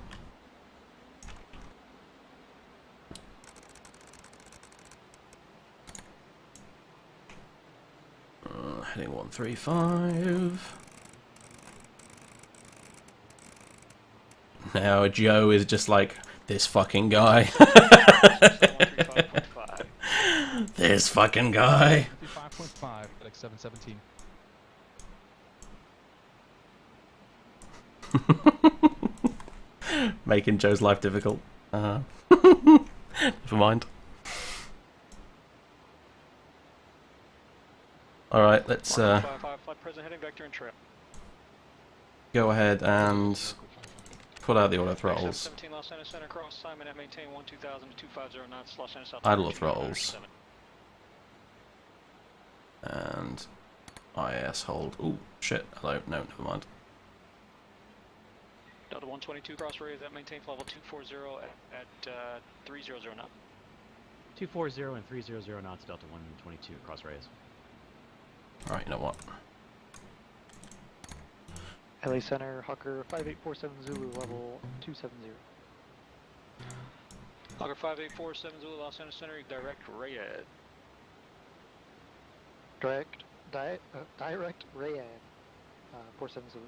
Heading 135. Now Joe is just like, this fucking guy. This fucking guy. 5.5, like 717. Making Joe's life difficult. Never mind. Alright, let's go ahead and put out the auto throttles. Idle throttles. And IS hold. Ooh, shit. Hello. No, never mind. Delta 122 cross Reyes at maintain level 240 at 300 knot. 240 and 300 knots, Delta 122 cross Reyes. Alright, you know what? LA Center, Hawker 5847 Zulu, level 270. Hawker 5847 Zulu, Los Angeles Center, direct Rayad. Direct Rayad, 47 Zulu.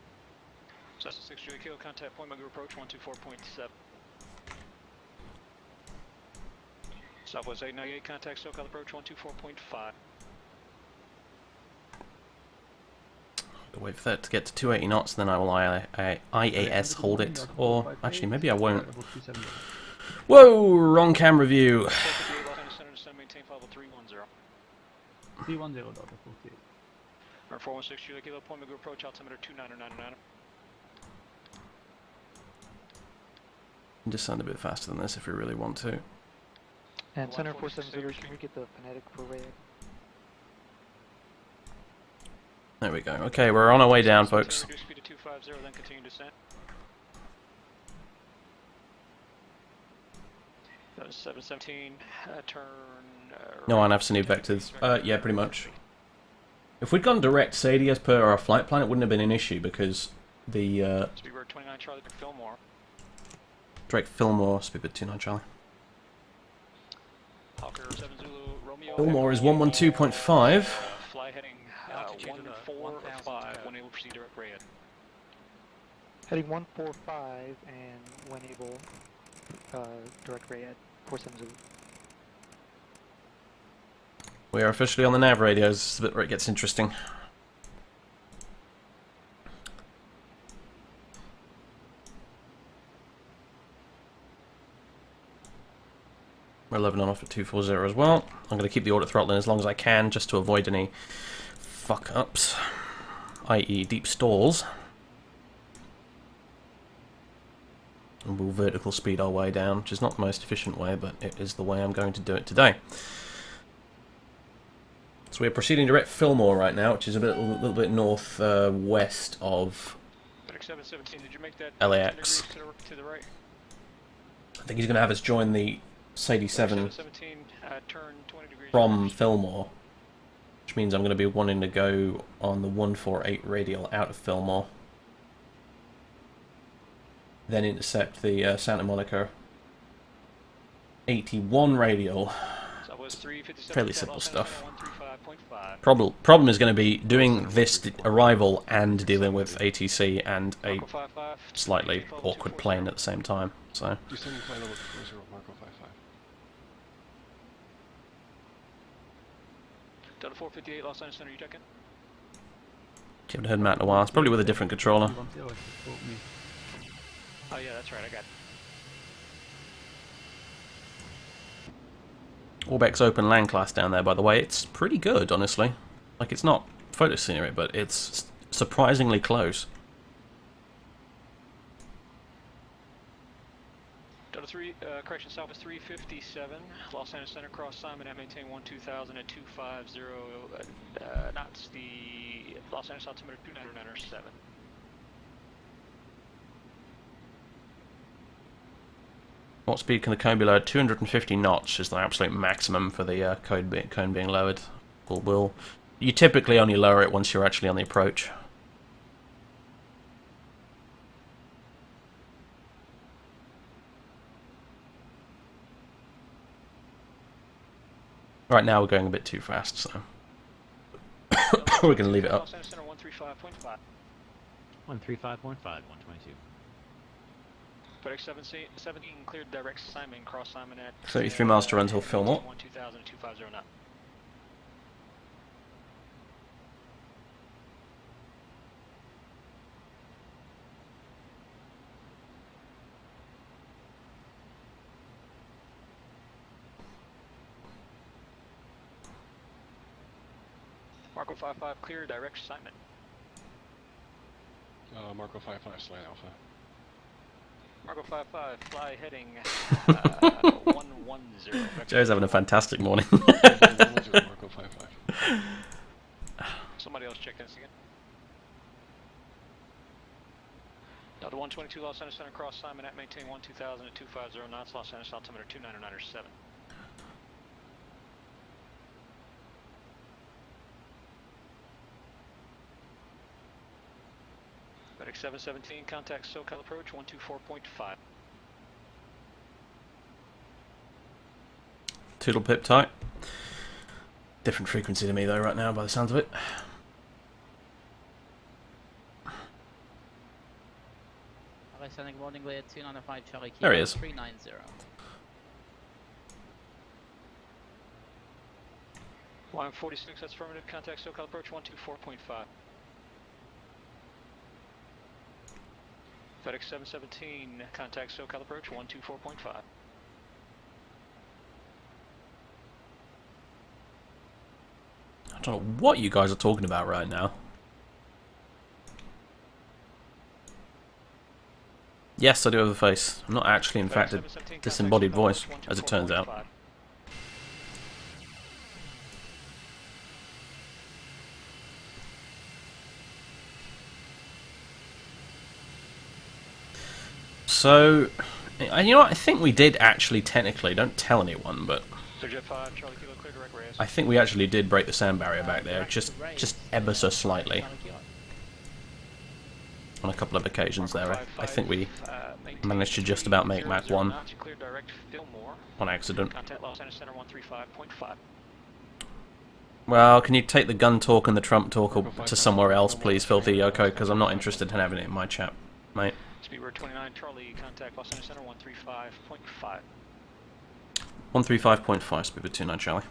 Cessna 6 Julie Kilo, contact point Magoo approach 124.7. Southwest 898, contact SoCal approach 124.5. Wait for that to get to 280 knots, then I will IAS hold it. Or, actually, maybe I won't. Whoa! Wrong camera view. 310, Delta 48. 416 Julie Kilo, point Magoo approach altimeter 2999. Just sound a bit faster than this if we really want to. And Center 470, can we get the phonetic for Rayad? There we go. Okay, we're on our way down, folks. Reduce speed to 250, then continue descent. That was 717, turn... No INAVs and new vectors. Yeah, pretty much. If we'd gone direct Sadie as per our flight plan, it wouldn't have been an issue because the... Speedbird 29 Charlie, Fillmore. Direct Fillmore, speedbird 29 Charlie. Hawker 7 Zulu, Romeo... Fillmore is 112.5. Fly heading 145, when able to proceed direct Rayad. Heading 145 and when able, direct Rayad, 47 Zulu. We are officially on the nav radios. This is the bit where it gets interesting. We're 11 on off at 240 as well. I'm going to keep the auto throttling as long as I can just to avoid any fuck-ups, i.e. deep stalls. And we'll vertical speed our way down, which is not the most efficient way, but it is the way I'm going to do it today. So we're proceeding direct Fillmore right now, which is a little bit northwest of 717, did you make that LAX. to the right? I think he's going to have us join the Sadie 7 turn 20 degrees from Fillmore, which means I'm going to be wanting to go on the 148 radial out of Fillmore, then intercept the Santa Monica 81 radial. Fairly simple stuff. Problem is going to be doing this arrival and dealing with ATC and a slightly awkward plane at the same time. So. Descending flight level 40, Marco 55. Delta 458, Los Angeles Center, you check in? Haven't heard Matt in a while. It's probably with a different controller. Oh yeah, that's right, I got Orbeck's open land class down there, by the way. It's pretty good, honestly. Like, it's not photo scenery, but it's surprisingly close. Delta 3, correction, Southwest 357, Los Angeles Center, cross Simon at maintain 12000 at 250 knots, the Los Angeles altimeter 2997. What speed can the cone be lowered? 250 knots is the absolute maximum for the cone being lowered. You typically only lower it once you're actually on the approach. Right now we're going a bit too fast, so we're going to leave it up. Los Angeles Center 135.5. 135.5, 122. FedEx 17 cleared direct Simon, cross Simon at 33 miles to run till Fillmore. 12000 at 250 knots. Marco 55 clear direct Simon. Marco 55 slide Alpha. Marco 55 fly heading 110. Joe's having a fantastic morning. Marco 55. Somebody else check this again. Delta 122 Los Angeles Center cross Simon at maintain 12000 at 250 knots, Los Angeles altimeter 2997. FedEx 717, contact SoCal approach 124.5. Toodle pip tight. Different frequency to me though right now by the sounds of it. Sending warning layer 295 Charlie Kilo There he is. 390. Line 46, that's affirmative, contact SoCal approach 124.5. FedEx 717, contact SoCal approach 124.5. I don't know what you guys are talking about right now. Yes, I do have a face. I'm not actually, in fact, a disembodied voice, as it turns out. So, you know what, I think we did actually technically, don't tell anyone, but I think we actually did break the sound barrier back there, just ever so slightly. On a couple of occasions there, I think we managed to just about make Mach 1 on accident. Well, can you take the gun talk and the Trump talk to somewhere else, please, Filthy Yoko, because I'm not interested in having it in my chat, mate. Speedbird 29, Charlie, contact Los Angeles Center 135.5. 135.5, Speedbird 29, Charlie.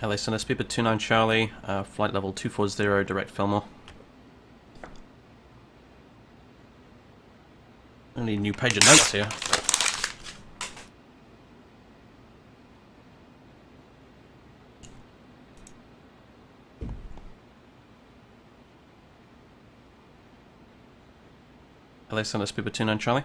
LA Center, Speedbird 29, Charlie, flight level 240, direct Fillmore. I need a new page of notes here. LA Center, Speedbird 29, Charlie.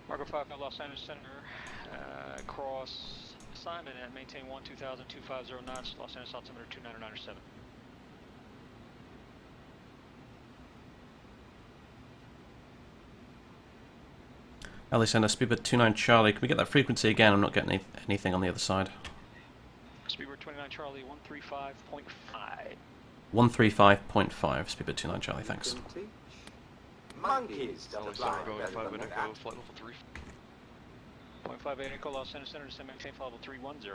Marco 5 Los Angeles Center, cross Simon and maintain 12000 250 knots, Los Angeles altimeter 2997. LA Center, Speedbird 29, Charlie. Can we get that frequency again? I'm not getting anything on the other side. Speedbird 29 Charlie 135.5. 135.5, Speedbird 29 Charlie, thanks. Monkeys don't Center fly going better 5 than and that. Echo, flight level 3. 0.58 Echo Los Angeles Center, descend maintain flight level 310.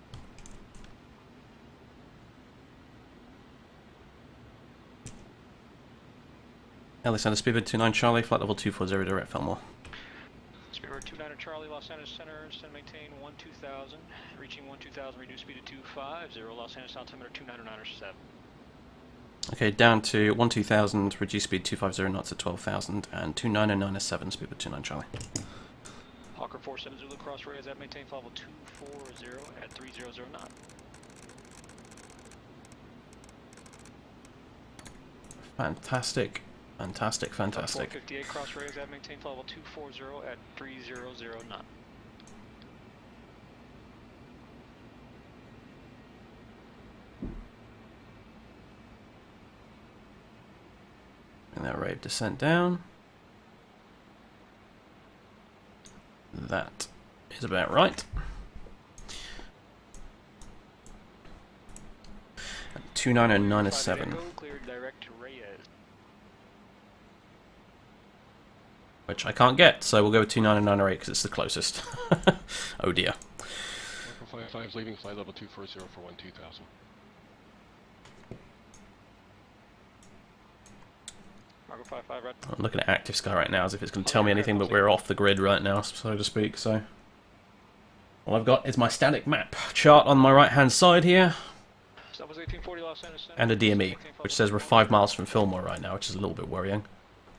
Alexander, Speedbird 29 Charlie, flight level 240, direct Fillmore. Speedbird 29 Charlie, Los Angeles Center, descend maintain 12000, reaching 12000, reduce speed to 250, Los Angeles altimeter 2997. Okay, down to 12,000, reduce speed 250 knots at 12,000, and 2997, Speedbird 29 Charlie. Hawker 47 Zulu cross rays at maintain flight level 240 at 300 knot. Fantastic, fantastic, fantastic. 458 cross rays at maintain flight level 240 at 300 knot. And that rate of descent down. That is about right. 2997. Cleared direct to Reyes. Which I can't get, so we'll go with 2998 because it's the closest. Oh dear. Echo 55 leaving flight level 240 for 12,000. Marco 55 red. I'm looking at Active Sky right now as if it's going to tell me anything, but we're off the grid right now, so to speak, so... All I've got is my static map chart on my right-hand side here, and a DME, which says we're 5 miles from Fillmore right now, which is a little bit worrying.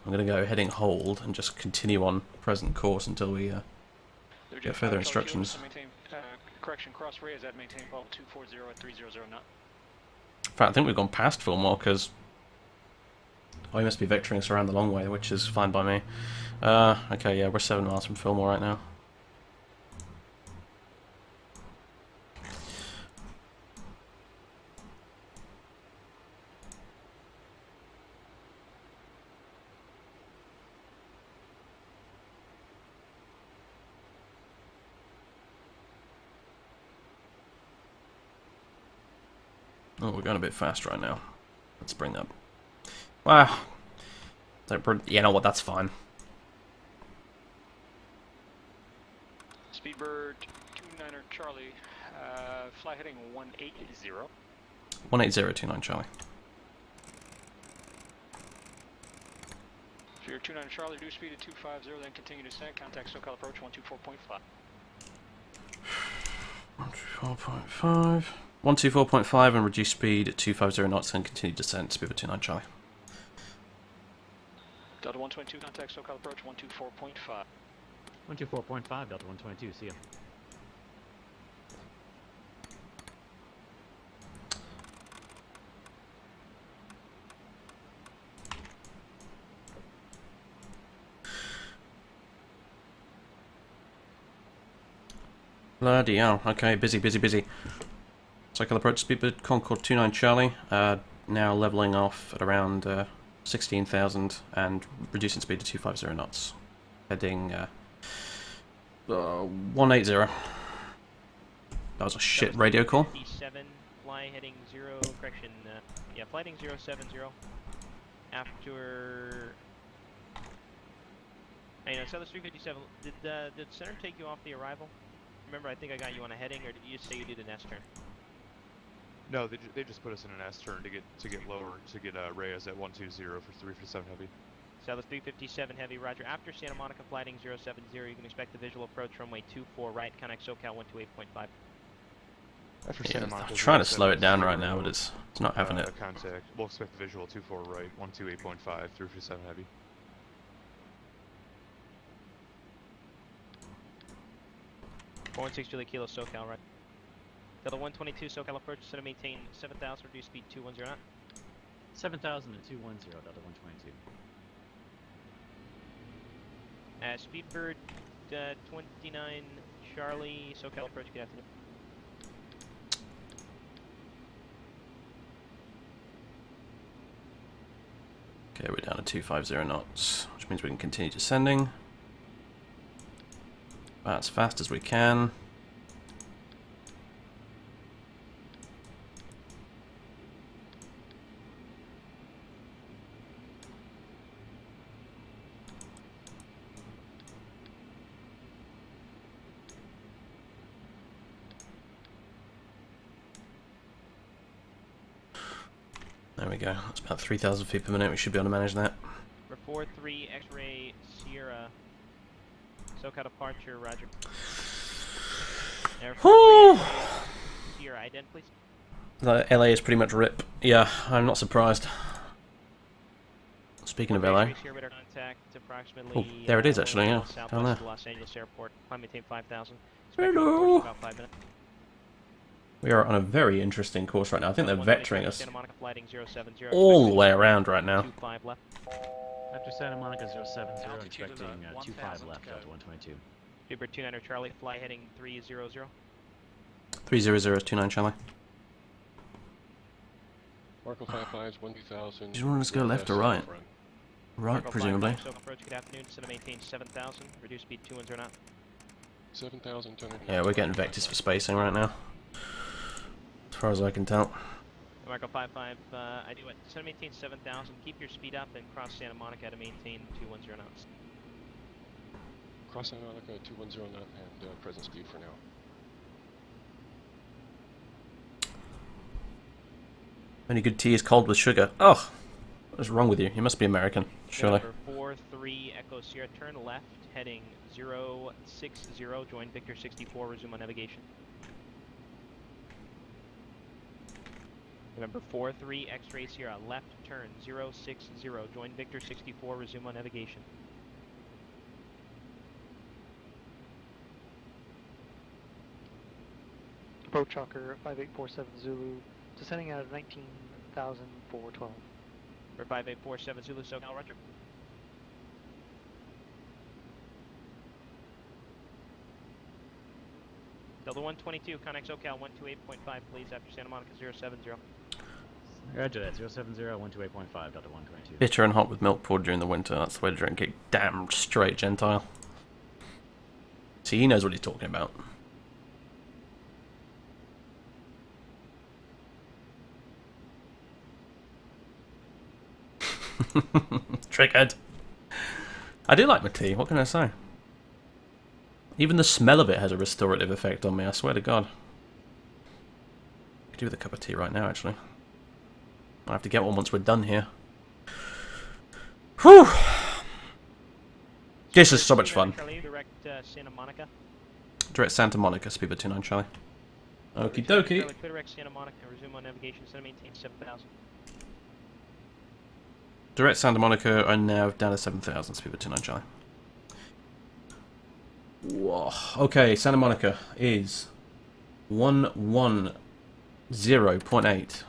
I'm going to go heading hold and just continue on present course until we get further instructions. Correction, cross Reyes at maintain flight 240 at 300 knot. In fact, I think we've gone past Fillmore, because... Oh, he must be vectoring us around the long way, which is fine by me. Okay, yeah, we're 7 miles from Fillmore right now. Oh, we're going a bit fast right now. Let's bring that. Wow. You know what, that's fine. Speedbird 29er Charlie, fly heading 180. 18029 Charlie. Speedbird 29er Charlie, reduce speed to 250, then continue descent, contact SoCal approach 124.5. 124.5. 124.5 and reduce speed at 250 knots and continue descent, Speedbird 29 Charlie. Delta 122, contact SoCal approach 124.5. 124.5, Delta 122, see ya. Bloody hell, okay, busy. Cycle approach, Speedbird Concorde 29 Charlie, now levelling off at around 16,000 and reducing speed to 250 knots. Heading 180. That was a shit radio call. 57, fly heading 0, correction, yeah, flight heading 070. After... Hey, no, Southwest 357, did center take you off the arrival? Remember, I think I got you on a heading, or did you just say you did an S-turn? No, they just put us in an S turn to get lower, to get Reyes at 120 for 357 heavy. Southwest 357 heavy, roger. After Santa Monica flighting 070, you can expect the visual approach runway 24 right, connect SoCal 128.5. After Santa Monica, I'm trying to slow it down right now, but it's not having it. Contact. We'll expect the visual 24 right, 128.5, 357 heavy. Four 16 Julie Kilo SoCal right. Delta 122 SoCal approach, center maintain 7,000, reduce speed 210 knot. 7,000 to 210, Delta 122. Speedbird 29 Charlie, SoCal approach, good afternoon. Okay, we're down to 250 knots, which means we can continue descending. About as fast as we can. There we go. That's about 3,000 feet per minute. We should be able to manage that. For 4-3 X-ray Sierra. SoCal departure, roger. Whew! Sierra, ident please. The LA is pretty much rip. Yeah, I'm not surprised. Speaking of LA. Oh, there it is actually, yeah. Down there. Los Angeles Airport. Climb maintain 5,000. Hello. About 5 minutes. We are on a very interesting course right now. I think they're vectoring us Santa Monica flighting 070. all the way around right now. 25 left. After Santa Monica 070, expecting 25 left out to 122. Uber 29 Charlie, fly heading 300. 30029 Charlie. Marco 55's 1,000. Do you want us to go left or right? Right, presumably. So approach, good afternoon. Center maintain 7,000. Reduce speed 210 knot. 7,000. Yeah, we're getting vectors for spacing right now. As far as I can tell. Marco 55, I do it. Center maintain 7,000. Keep your speed up and cross Santa Monica to maintain 210 knots. Cross Santa Monica 210 knot and present speed for now. Only good tea is cold with sugar. Oh! What is wrong with you? You must be American, surely. Number 4-3 Echo Sierra, turn left, heading 060, join Victor 64, resume on navigation. Remember 4-3 X-ray Sierra, left turn 060, join Victor 64, resume on navigation. Approach Chalker 5847 Zulu, descending out of 19,412. For 5847 Zulu, SoCal, roger. Delta 122, Connex SoCal 128.5, please, after Santa Monica 070. Roger that, 070, 128.5, Delta 122. Bitter and hot with milk poured during the winter. That's the way to drink it. Damn straight, Gentile. See, he knows what he's talking about. Trickhead. I do like my tea, what can I say? Even the smell of it has a restorative effect on me, I swear to God. I could do with a cup of tea right now, actually. I'll have to get one once we're done here. Whew! This is so much fun. Direct Santa Monica. Direct Santa Monica, Speedbird 29 Charlie. Okie dokie. Direct Santa Monica, resume on navigation, center maintain 7,000. Direct Santa Monica and now down to 7,000, Speedbird 29 Charlie. Whoa. Okay, Santa Monica is 110.8.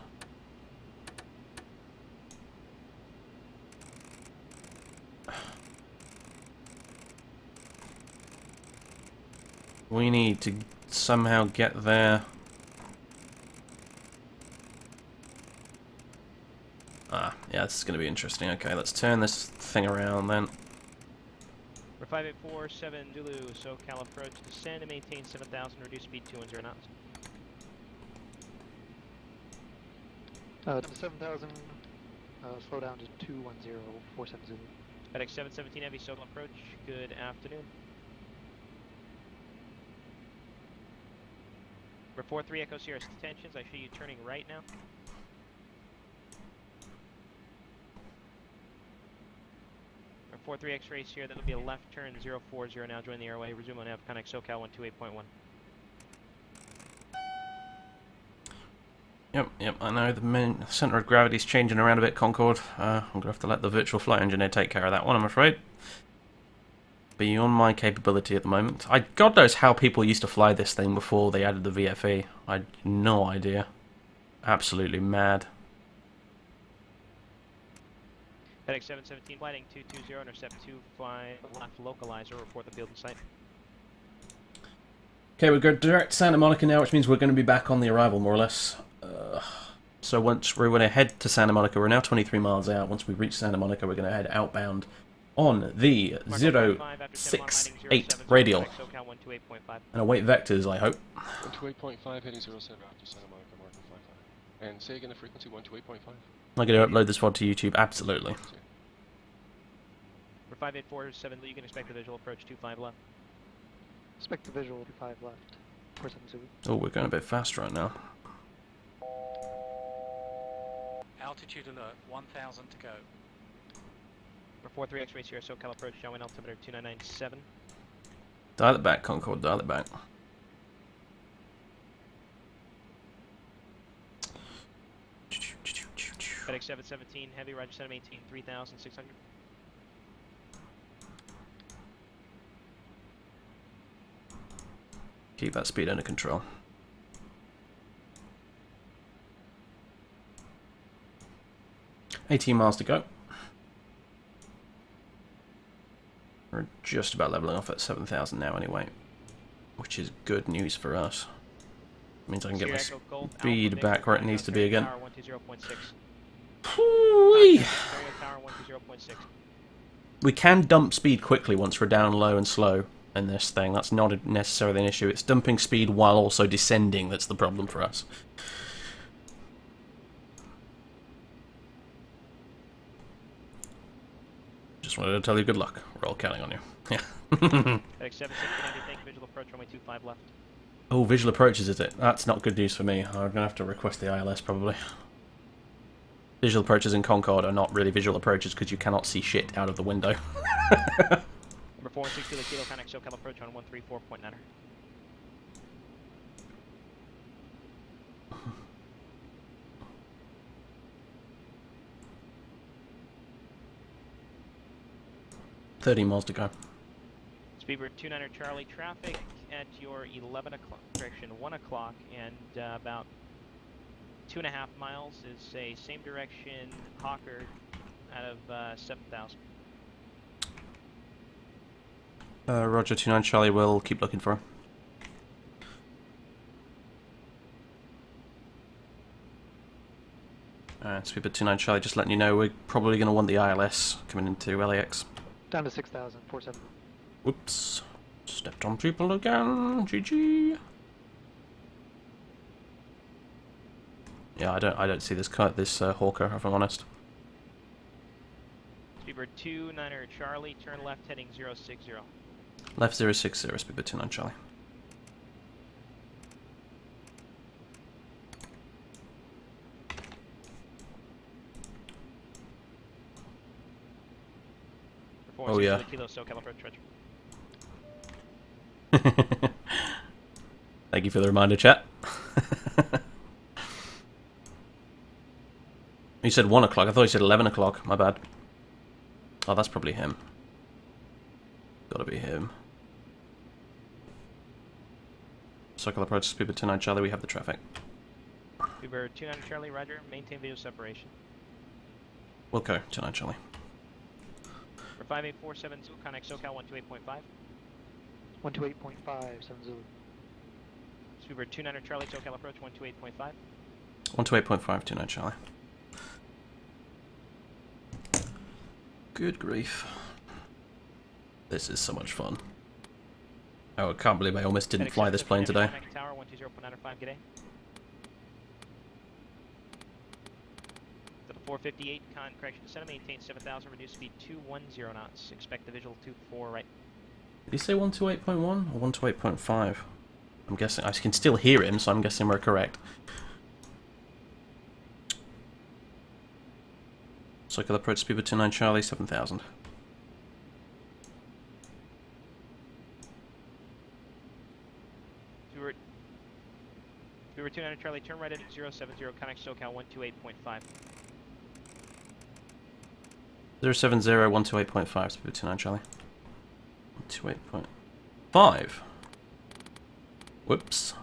We need to somehow get there. Ah, yeah, this is going to be interesting. Okay, let's turn this thing around then. For 5847 Zulu, SoCal approach, descend and maintain 7,000, reduce speed 210 knots. To 7,000, slow down to 21047 Zulu. FedEx 717 Heavy, SoCal approach, good afternoon. For 4-3 Echo Sierra tensions, I show you turning right now. For 4-3 X-rays here, that'll be a left turn 040 now, join the airway, resume on nav, Connex SoCal 128.1. Yep, I know the main centre of gravity's changing around a bit, Concorde. I'm going to have to let the virtual flight engineer take care of that one, I'm afraid. Beyond my capability at the moment. God knows how people used to fly this thing before they added the VFE. I had no idea. Absolutely mad. FedEx 717 flighting 220, intercept 25 left localizer, report the field in sight. Okay, we'll go direct Santa Monica now, which means we're going to be back on the arrival, more or less. So once we're going to head to Santa Monica, we're now 23 miles out. Once we reach Santa Monica, we're going to head outbound on the 068 radial. And await vectors, I hope. 128.5 heading 07 after Santa Monica, Marco 55. And say again the frequency, 128.5. Am I going to upload this VOD to YouTube? Absolutely. For 5847, you can expect the visual approach 25 left. Expect the visual 25 left. 47 Zulu. Oh, we're going a bit fast right now. altitude alert, 1000 to go. Number 43 X-ray Sierra SoCal approach, downwind altimeter 2997. Dial it back, Concorde, dial it back. FedEx 717, heavy, Roger, center maintain 3600. Keep that speed under control. $18 miles to go. We're just about leveling off at 7,000 now anyway, which is good news for us. Means I can get my speed back where it needs to be again. We can dump speed quickly once we're down low and slow in this thing. That's not necessarily an issue. It's dumping speed while also descending that's the problem for us. Just wanted to tell you good luck. We're all counting on you. Yeah. FedEx 769, thank you, visual approach, runway 25 left. Oh, visual approaches, is it? That's not good news for me. I'm going to have to request the ILS, probably. Visual approaches in Concorde are not really visual approaches because you cannot see shit out of the window. Number 460 Kilo Connex SoCal approach on 134.9er. $30 miles to go. Speedbird 29er Charlie, traffic at your 11 o'clock, correction, 1 o'clock, and about 2.5 miles is a same direction Hawker out of 7,000. Roger, 29 Charlie, we'll keep looking for him. Speedbird 29 Charlie, just letting you know we're probably going to want the ILS coming into LAX. Down to 6,000, 47. Whoops. Stepped on people again. GG. Yeah, I don't see this Hawker, if I'm honest. Speedbird 29er Charlie, turn left heading 060. Left 060, Speedbird 29 Charlie. Oh yeah. Kilo SoCal approach, Roger. Thank you for the reminder, chat. You said 1 o'clock. I thought you said 11 o'clock. My bad. Oh, that's probably him. Gotta be him. Circle approach, Speedbird 29 Charlie. We have the traffic. Speedbird 29 Charlie, Roger. Maintain video separation. Wilco 29 Charlie. For 58472, Connex SoCal 128.5. 128.5, 70. Speedbird 29er Charlie, SoCal approach 128.5. 128.5, 29 Charlie. Good grief. This is so much fun. Oh, I can't believe I almost didn't fly this plane today. Tower 120.95, g'day. To the 458, correction, center maintain 7,000, reduce speed 210 knots. Expect the visual 24 right. Did he say 128.1 or 128.5? I'm guessing, I can still hear him, so I'm guessing we're correct. Circle approach, Speedbird 29 Charlie, 7,000. Speedbird 29 Charlie, turn right at 070, Connex SoCal 128.5. 070, 128.5, Speedbird 29 Charlie. 128.5. Whoops.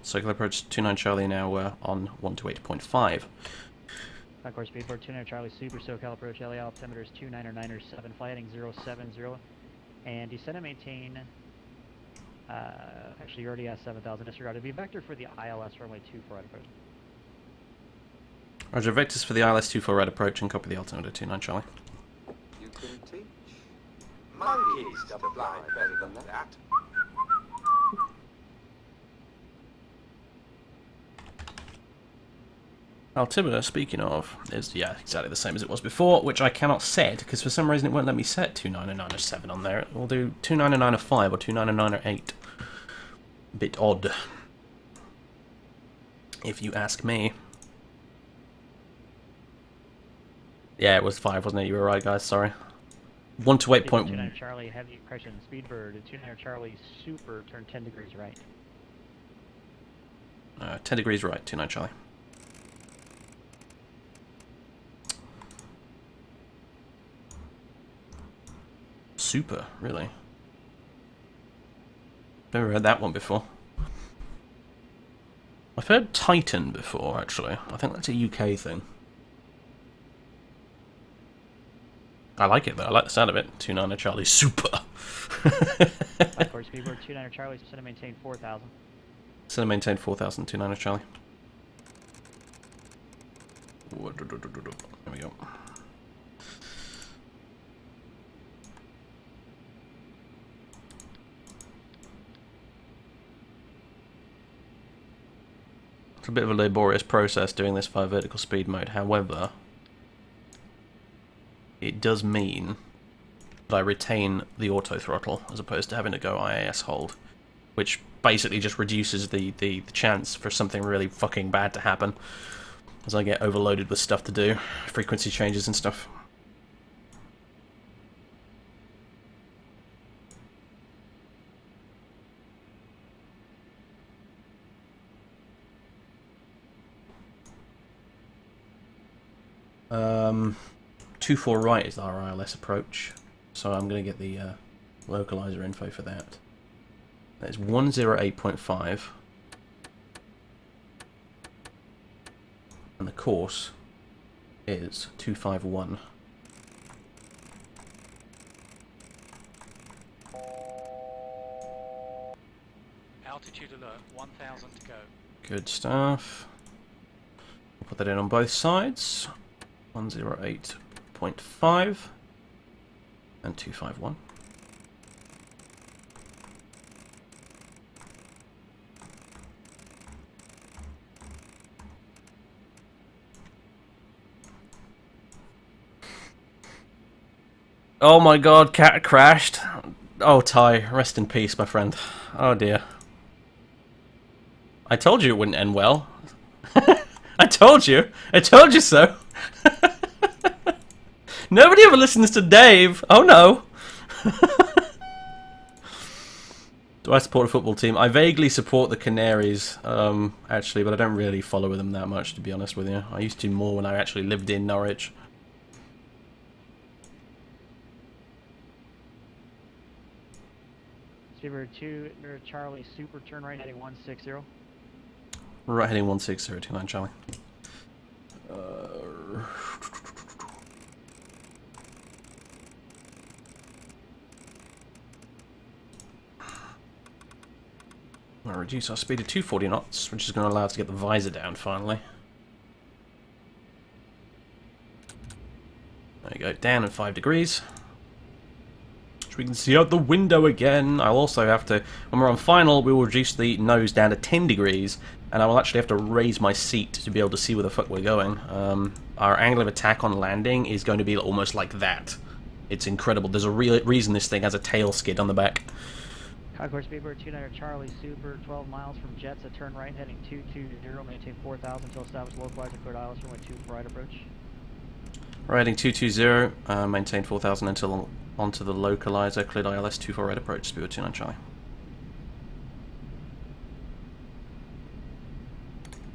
Circle approach 29 Charlie now on 128.5. Concorde Speedbird 29 Charlie Super SoCal approach LA altimeter is 2997, fly heading 070, and descend and maintain. Actually, you already asked 7,000, disregarded. Be vector for the ILS runway 24 right approach. Roger, vectors for the ILS 24 right approach and copy the altimeter 29 Charlie. You can teach monkeys to fly better than that. Altimeter, speaking of, is, yeah, exactly the same as it was before, which I cannot set, because for some reason it won't let me set 290907 on there. It will do 290905 or 290908. Bit odd, if you ask me. Yeah, it was 5, wasn't it? You were right, guys, sorry. 1 to 8.1. 29 Charlie, heavy correction, Speedbird, 29 Charlie, super, turn 10 degrees right. 10 degrees right, 29 Charlie. Super, really. Never heard that one before. I've heard Titan before, actually. I think that's a UK thing. I like it, though. I like the sound of it. 29 Charlie, super. Of course, Speedbird, 29 Charlie, center maintain 4,000. Center maintain 4,000, 29 Charlie. There we go. It's a bit of a laborious process doing this via vertical speed mode, however, it does mean that I retain the auto throttle as opposed to having to go IAS hold, which basically just reduces the chance for something really fucking bad to happen as I get overloaded with stuff to do, frequency changes and stuff. Um, 2-4 right is our ILS approach, so I'm going to get the localizer info for that. That is 108.5, and the course is 251. Altitude alert, 1,000 to go. Good stuff. I'll put that in on both sides. 108.5 and 251. Oh my god, cat crashed. Oh, Ty, rest in peace, my friend. Oh dear. I told you it wouldn't end well. I told you so. Nobody ever listens to Dave. Oh no. Do I support a football team? I vaguely support the Canaries, actually, but I don't really follow them that much, to be honest with you. I used to more when I actually lived in Norwich. Speedbird 2, Charlie, super, turn right heading 160. Right heading 160, 29 Charlie. I'll reduce our speed to 240 knots, which is going to allow us to get the visor down finally. There we go, down at 5 degrees. Which we can see out the window again. I'll also have to, when we're on final, we will reduce the nose down to 10 degrees, and I will actually have to raise my seat to be able to see where the fuck we're going. Our angle of attack on landing is going to be almost like that. It's incredible. There's a real reason this thing has a tail skid on the back. Concourse Speedbird 29 Charlie, super, 12 miles from Jets, a turn right heading 220, maintain 4,000 until established localizer, cleared ILS runway 24 right approach. Right heading 220, maintain 4,000 until onto the localizer, cleared ILS 24 right approach, Speedbird 29 Charlie.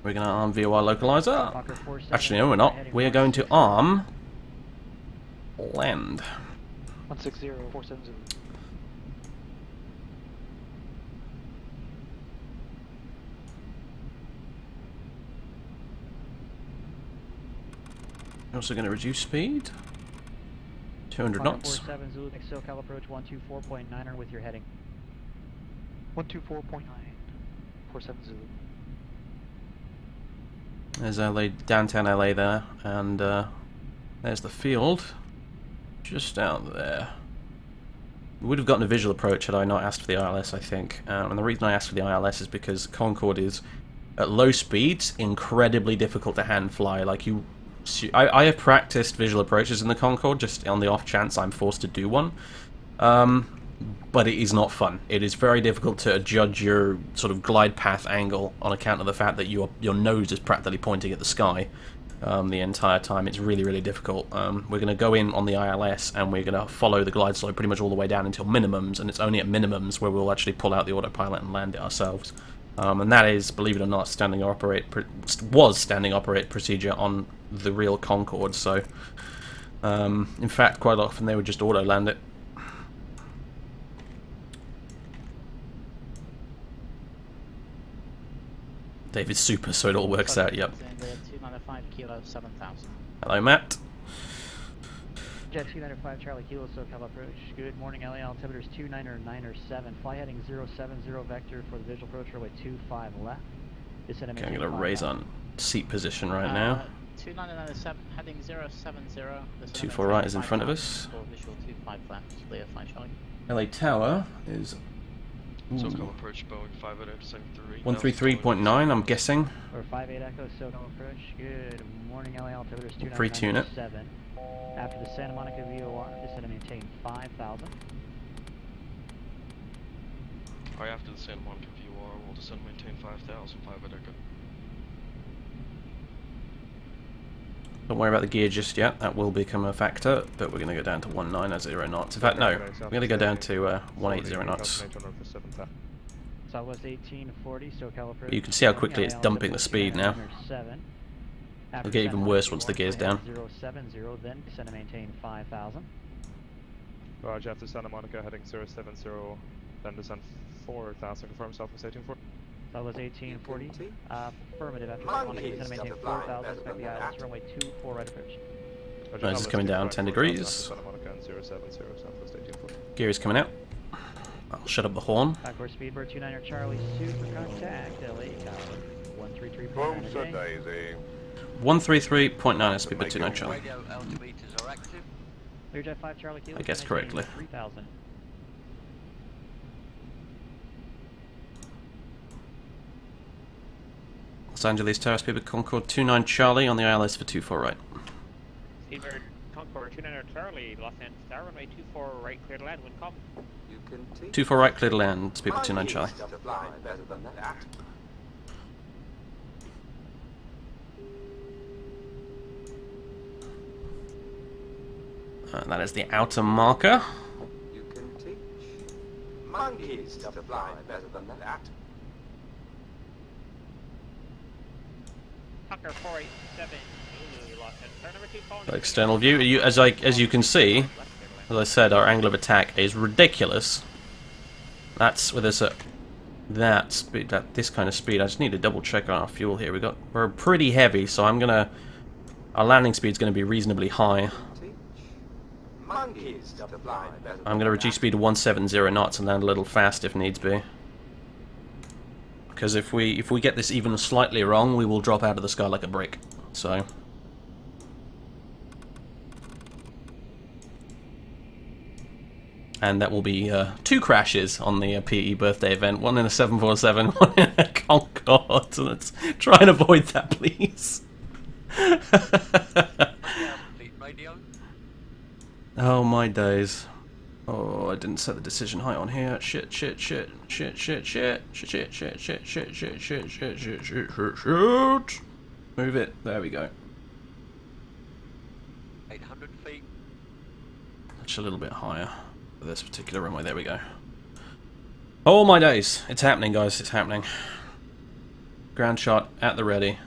We're going to arm VOR localizer. Actually, no, we're not. We are going to arm land. 160, 470. Also going to reduce speed. 200 knots. 47 Zulu, next SoCal approach 124.9er with your heading. 124.9, 47 Zulu. There's LA, downtown LA there, and there's the field, just down there. We would have gotten a visual approach had I not asked for the ILS, I think. And the reason I asked for the ILS is because Concorde is At low speeds, incredibly difficult to hand fly. Like I have practiced visual approaches in the Concorde just on the off chance I'm forced to do one. But it is not fun. It is very difficult to judge your sort of glide path angle on account of the fact that your nose is practically pointing at the sky the entire time. It's really, really difficult. We're going to go in on the ILS and we're going to follow the glide slope pretty much all the way down until minimums, and it's only at minimums where we'll actually pull out the autopilot and land it ourselves. And that is, believe it or not, standing operate procedure on the real Concorde. So, in fact, quite often they would just auto land it. David's super, so it all works out. Yep. 295 kilo 7000. Hello, Matt. Jet 295 Charlie Kilo SoCal approach. Good morning, LA. Altimeter is 29907. Fly heading 070 vector for the visual approach runway 25 left. Okay, I'm going to raise on seat position right now. 29907 heading 070. 24 right is in front of us. Visual 25 left. Clear flight Charlie. LA Tower is SoCal approach Boeing 5873. 133.9, I'm guessing. Or 58 Echo SoCal approach. Good morning, LA. Altimeter is 29907. Pre-tune it. After the Santa Monica VOR, descend and maintain 5,000. Alright, after the Santa Monica VOR, we'll descend and maintain 5,000, 58 Echo. Don't worry about the gear just yet, that will become a factor, but we're going to go down to 190 knots. In fact, no, we're going to go down to 180 knots. Southwest 1840, SoCal approach. You can see how quickly it's dumping the speed now. It'll get even worse once the gear's down. 070, then descend and maintain 5,000. Roger, after Santa Monica heading 070, then descend 4,000, confirm Southwest 1840. Southwest 1840, affirmative, after Santa Monica descend and maintain 4,000, expect the ILS runway 24 right approach. Nose is coming down 10 degrees. Santa Monica and 070, Southwest 1840. Gear is coming out. I'll shut up the horn. Backcourse Speedbird 29er Charlie, super contact, LA Tower, 133.9 Daisy. 133.9 Speedbird 29 Charlie. Radio altimeters are active. Learjet 5 Charlie Kilo. I guess correctly. 3,000. Los Angeles Tower Speedbird Concorde 29 Charlie on the ILS for 24 right. Speedbird Concorde 29er Charlie, Los Angeles Tower, runway 24 right, clear to land, wind calm. 24 right, clear to land, Speedbird 29 Charlie. Better than that. That is the outer marker. You can teach monkeys to fly better than that. Hawker 487, Los Angeles Tower, number 2 calling. External view. As you can see, as I said, our angle of attack is ridiculous. That's with us at that speed, this kind of speed. I just need to double check on our fuel here. We're pretty heavy, so our landing speed's gonna be reasonably high. I'm going to reduce speed to 170 knots and land a little fast if needs be. Because if we get this even slightly wrong, we will drop out of the sky like a brick. So. And that will be 2 crashes on the PE birthday event. One in a 747, one in a Concorde. So let's try and avoid that, please. Oh my days. Oh, I didn't set the decision high on here. Shit. Move it. There we go. 800 feet. That's a little bit higher for this particular runway. There we go. Oh my days. It's happening, guys. It's happening. Ground shot at the ready.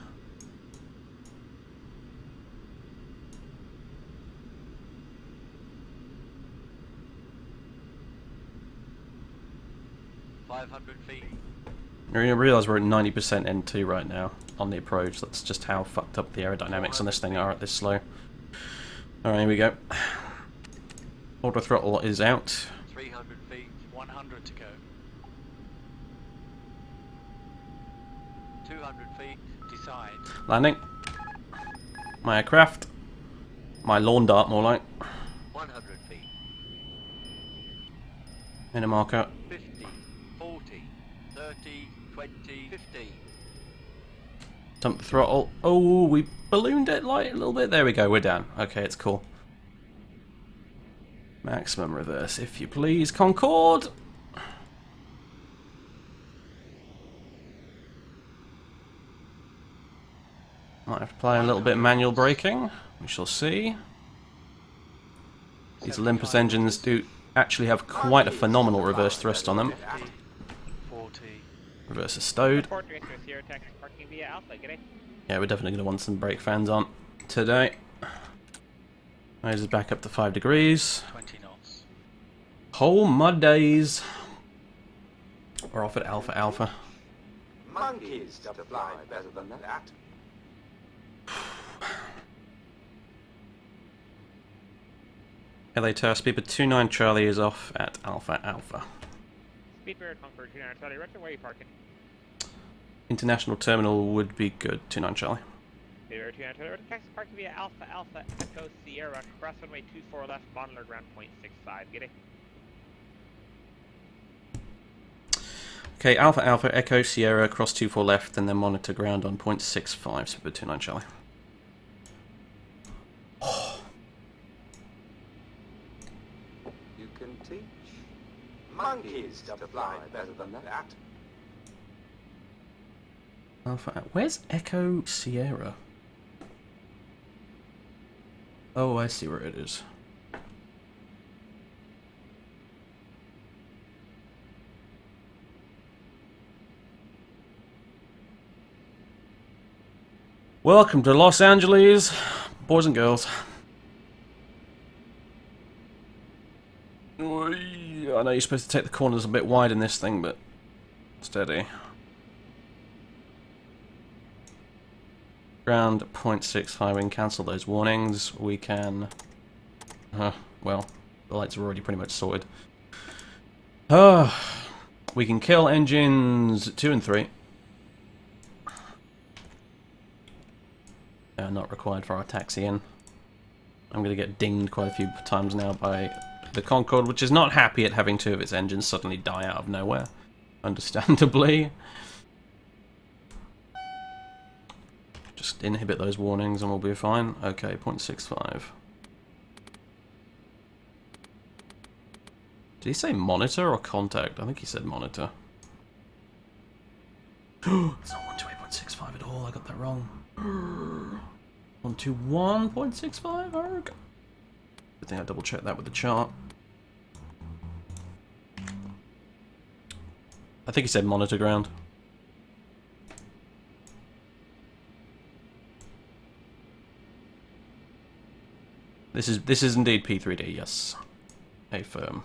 You realise we're at 90% N2 right now on the approach. That's just how fucked up the aerodynamics on this thing are at this slow. Alright, here we go. Auto throttle is out. 300 feet, 100 to go. 200 feet, decide. Landing. My aircraft. My lawn dart, more like. 100 feet. In a marker. 50, 40, 30, 20, 15. Dump the throttle. Oh, we ballooned it like a little bit. There we go, we're down. Okay, it's cool. Maximum reverse, if you please. Concorde! Might have to play a little bit of manual braking. We shall see. These Olympus engines do actually have quite a phenomenal reverse thrust on them. 40. Reverse is stowed. Concorde Echo Sierra Taxi parking via Alpha, g'day. Yeah, we're definitely going to want some brake fans on today. Raises back up to 5 degrees. 20 knots. Oh my days. We're off at Alpha Alpha. Monkeys to fly better than that. LA Tower, Speedbird 29 Charlie is off at Alpha Alpha. Speedbird Concorde 29 Charlie, Rector, where are you parking? International Terminal would be good, 29 Charlie. Speedbird 29 Charlie, Rector, taxi parking via Alpha Alpha Echo Sierra, cross runway 24 left, Bonnler ground point 65, g'day. Okay, Alpha Alpha Echo Sierra, cross 24 left, and then monitor ground on 0.65, Speedbird 29 Charlie. You can teach monkeys to fly better than that. Alpha, where's Echo Sierra? Oh, I see where it is. Welcome to Los Angeles, boys and girls. I know you're supposed to take the corners a bit wide in this thing, but steady. Ground 0.65, we can cancel those warnings. We can... well, the lights are already pretty much sorted. We can kill engines 2 and 3. Not required for our taxi in. I'm going to get dinged quite a few times now by the Concorde, which is not happy at having 2 of its engines suddenly die out of nowhere. Understandably. Just inhibit those warnings and we'll be fine. Okay, 0.65. Did he say monitor or contact? I think he said monitor. It's not 128.65 at all, I got that wrong. 121.65, arg. Good thing I double checked that with the chart. I think he said monitor ground. This is indeed P3D, yes. A firm.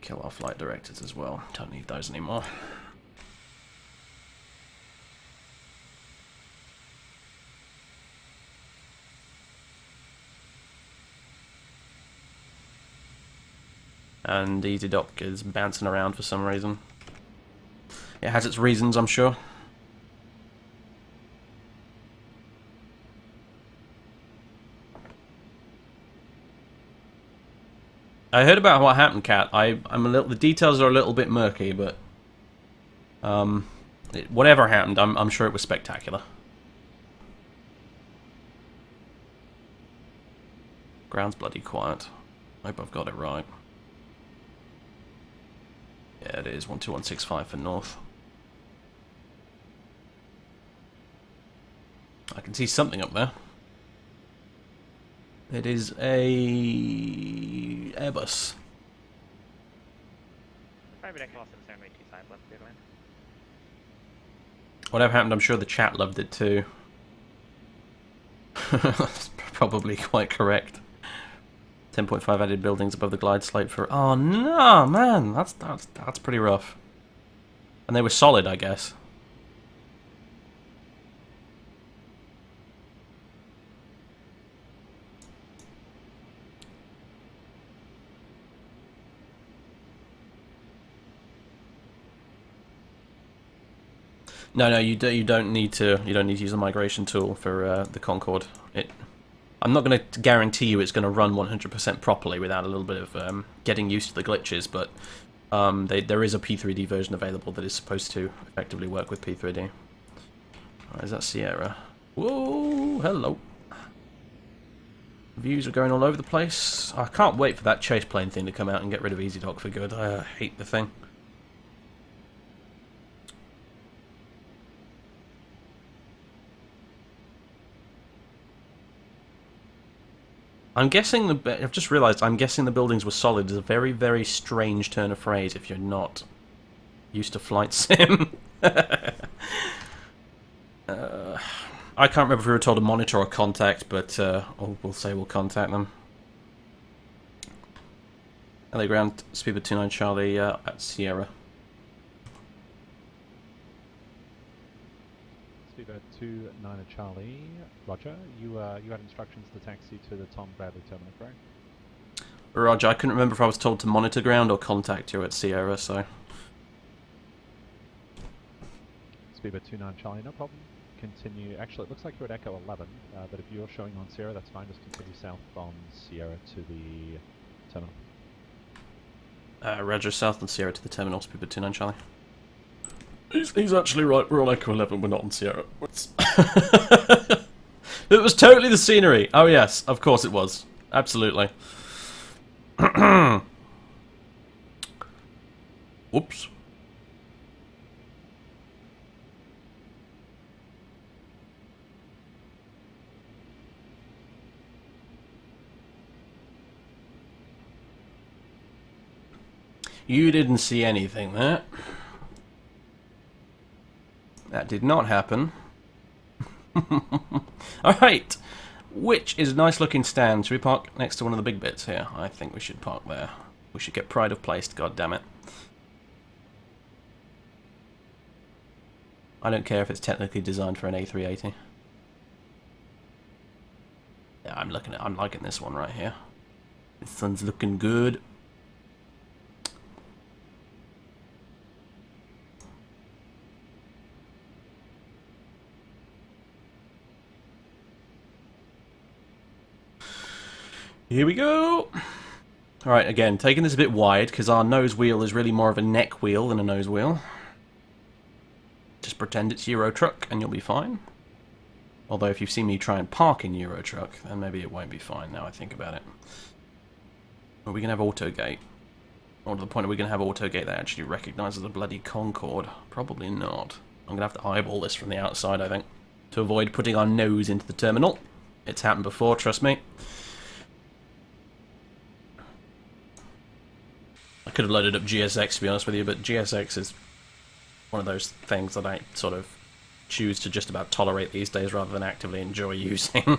Kill our flight directors as well. Don't need those anymore. And Easy Dock is bouncing around for some reason. It has its reasons, I'm sure. I heard about what happened, Kat. I'm a little. The details are a little bit murky, but whatever happened, I'm sure it was spectacular. Ground's bloody quiet. I hope I've got it right. Yeah, it is 12165 for north. I can see something up there. It is a Airbus. Private Echo Austin 725 left, clear to land. Whatever happened, I'm sure the chat loved it too. That's probably quite correct. 10.5 added buildings above the glide slope for... Oh no, man, that's pretty rough. And they were solid, I guess. No, you don't need to use the migration tool for the Concorde. I'm not going to guarantee you it's going to run 100% properly without a little bit of getting used to the glitches, but there is a P3D version available that is supposed to effectively work with P3D. Right, is that Sierra? Whoa, hello. Views are going all over the place. I can't wait for that chase plane thing to come out and get rid of EasyDock for good. I hate the thing. I'm guessing I've just realised I'm guessing the buildings were solid is a very, very strange turn of phrase if you're not used to flight sim. I can't remember if we were told to monitor or contact, but we'll say we'll contact them. LA ground, speedbird 29 Charlie at Sierra. Speedbird 29 Charlie, Roger. You had instructions to taxi to the Tom Bradley terminal, correct? Roger, I couldn't remember if I was told to monitor ground or contact you at Sierra, so... Speedbird 29 Charlie, no problem. Continue. Actually, it looks like you're at Echo 11, but if you're showing on Sierra, that's fine. Just continue south on Sierra to the terminal. Roger, south on Sierra to the terminal, speedbird 29 Charlie. He's actually right, we're on Echo 11, we're not on Sierra. It was totally the scenery! Oh yes, of course it was. Absolutely. Whoops. You didn't see anything there. That did not happen. Alright. Which is a nice looking stand. Should we park next to one of the big bits here? I think we should park there. We should get pride of place, god damn it. I don't care if it's technically designed for an A380. Yeah, I'm liking this one right here. This one's looking good. Here we go! Alright, again, taking this a bit wide, because our nose wheel is really more of a neck wheel than a nose wheel. Just pretend it's Euro Truck, and you'll be fine. Although if you see me try and park in Euro Truck, then maybe it won't be fine, now I think about it. Are we going to have auto-gate? Or to the point, are we going to have auto-gate that actually recognises the bloody Concorde? Probably not. I'm going to have to eyeball this from the outside, I think, to avoid putting our nose into the terminal. It's happened before, trust me. I could have loaded up GSX to be honest with you, but GSX is one of those things that I sort of choose to just about tolerate these days rather than actively enjoy using.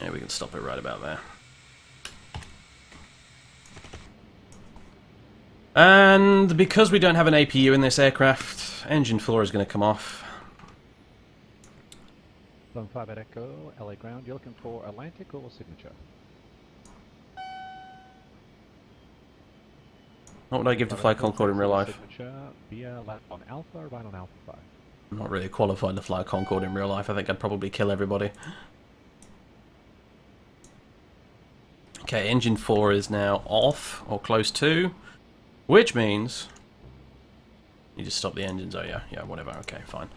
Yeah, we can stop it right about there. And because we don't have an APU in this aircraft, engine 4 is going to come off. 5 at Echo, LA ground. You're looking for Atlantic or Signature? What would I give to fly Concorde in real life? Signature, be left on Alpha, right on Alpha 5. I'm not really qualified to fly Concorde in real life. I think I'd probably kill everybody. Okay, engine 4 is now off, or close to, which means... You just stop the engines, oh yeah, whatever, okay, fine.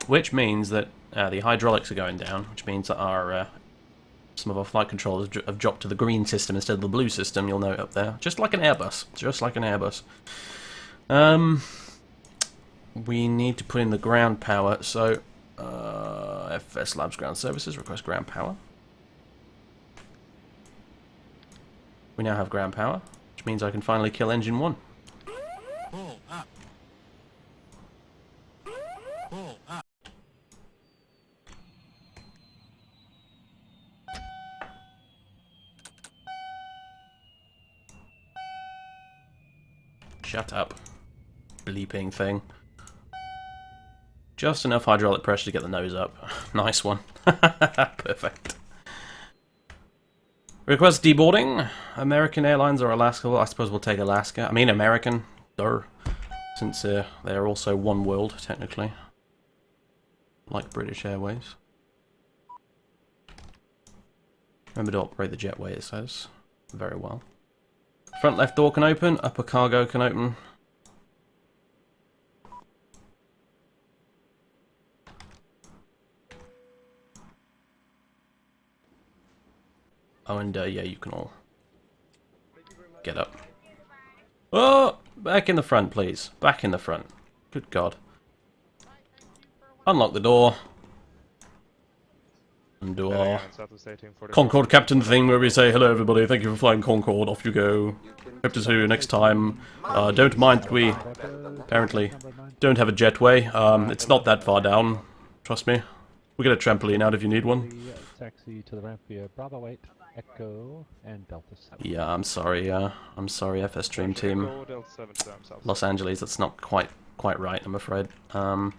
Which means that the hydraulics are going down, which means that our some of our flight controllers have dropped to the green system instead of the blue system, you'll note up there. Just like an Airbus. Just like an Airbus. We need to put in the ground power, so FS Labs Ground Services request ground power. We now have ground power, which means I can finally kill engine 1. Shut up. Bleeping thing. Just enough hydraulic pressure to get the nose up. Nice one. Perfect. Request deboarding. American Airlines or Alaska? Well, I suppose we'll take Alaska. I mean American. Duh. Since they're also one world, technically. Like British Airways. Remember to operate the jetway, it says. Very well. Front left door can open, upper cargo can open. Oh, and yeah, you can all get up. Oh, back in the front, please. Back in the front. Good God. Unlock the door. And do our Concorde captain thing where we say, hello everybody, thank you for flying Concorde, off you go. Hope to see you next time. Don't mind that we apparently don't have a jetway. It's not that far down. Trust me. We'll get a trampoline out if you need one. Taxi to the ramp via Bravo 8, Echo, and Delta 7. Yeah, I'm sorry, FS Stream team. Los Angeles, that's not quite right, I'm afraid. I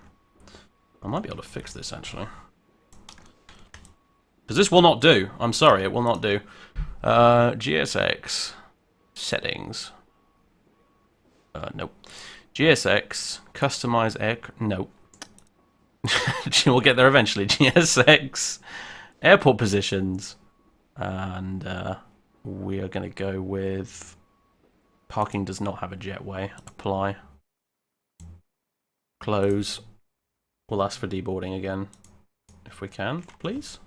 might be able to fix this, actually. Because this will not do. I'm sorry, it will not do. GSX. Settings. Nope. GSX. Customize air... Nope. We'll get there eventually. GSX. Airport positions. And we are going to go with... Parking does not have a jetway. Apply. Close. We'll ask for deboarding again. If we can, please.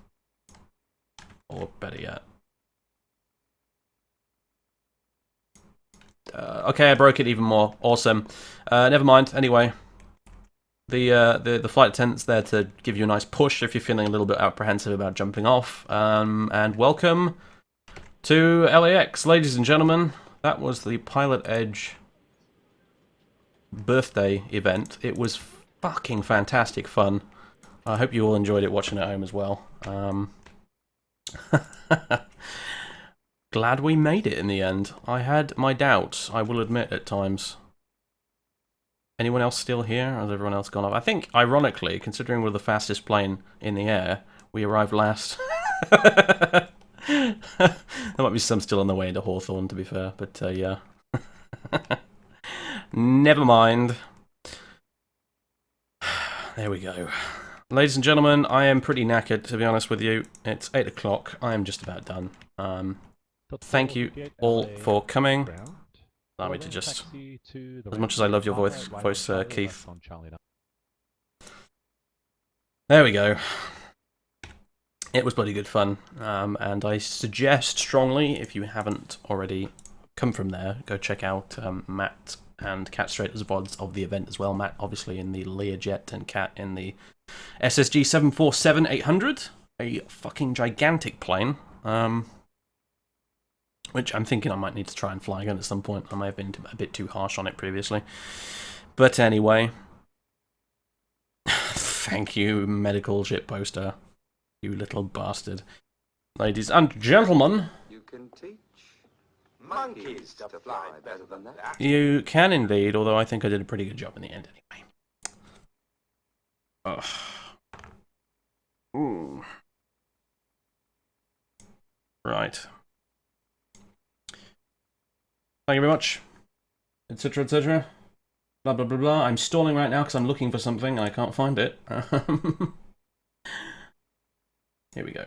Or better yet. Okay, I broke it even more. Awesome. Never mind. Anyway, the flight attendant's there to give you a nice push if you're feeling a little bit apprehensive about jumping off. And welcome to LAX, ladies and gentlemen. That was the Pilot Edge birthday event. It was fucking fantastic fun. I hope you all enjoyed it watching at home as well. Glad we made it in the end. I had my doubts, I will admit, at times. Anyone else still here? Has everyone else gone off? I think, ironically, considering we're the fastest plane in the air, we arrived last. There might be some still on the way into Hawthorne, to be fair, but yeah. Never mind. There we go. Ladies and gentlemen, I am pretty knackered, to be honest with you. It's 8 o'clock. I am just about done. Thank you all for coming. Allow me to just... As much as I love your voice, Keith. There we go. It was bloody good fun. And I suggest strongly, if you haven't already come from there, go check out Matt and Cat Strater's VODs of the event as well. Matt, obviously, in the Learjet, and Cat in the SSG 747-800, a fucking gigantic plane, which I'm thinking I might need to try and fly again at some point. I may have been a bit too harsh on it previously. But anyway, thank you, medical ship poster, you little bastard. Ladies and gentlemen, You can teach monkeys to fly better than that. you can indeed, although I think I did a pretty good job in the end anyway. Ugh. Ooh. Right. Thank you very much. Etc. etc. Blah blah blah blah. I'm stalling right now because I'm looking for something and I can't find it. Here we go.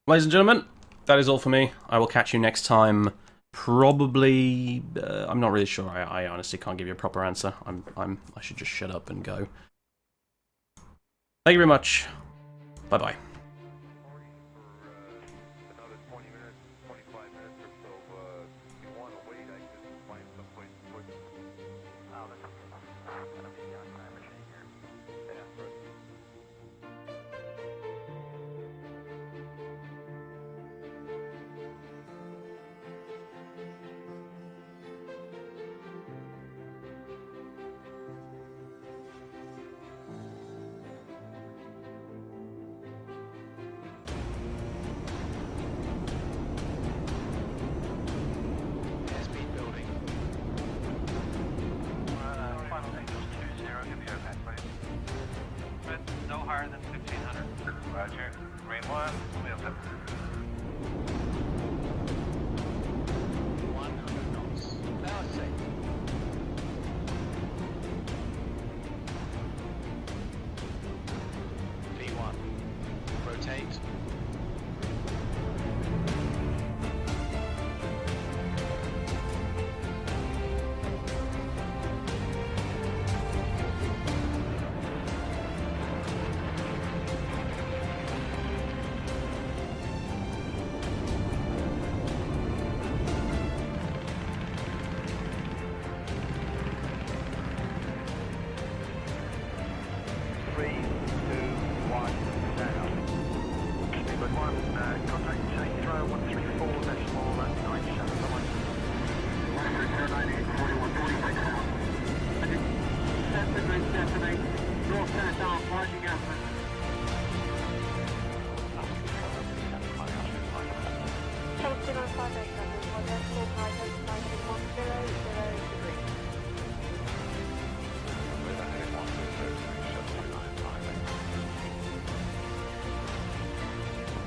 Ladies and gentlemen, that is all for me. I will catch you next time. Probably, I'm not really sure. I honestly can't give you a proper answer. I should just shut up and go. Thank you very much. Bye bye.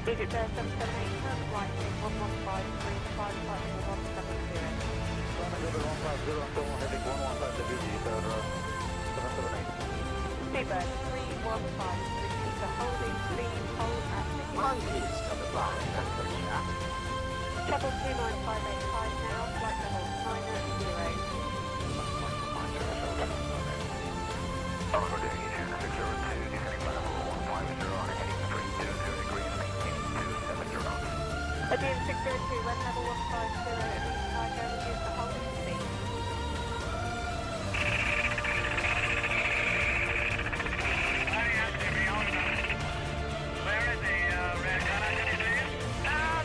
Egypt Air 778, turn flight 1153, 170. Speedbird 315, repeat the holding, speed, hold at the Monkeys to the flight, that's the chat. Shuttle 29585 now, flight level 990. Again, 602, wind level 150, lead tiger, reduce the holding speed. Where is he, Red Gunner? Can you see him? Down!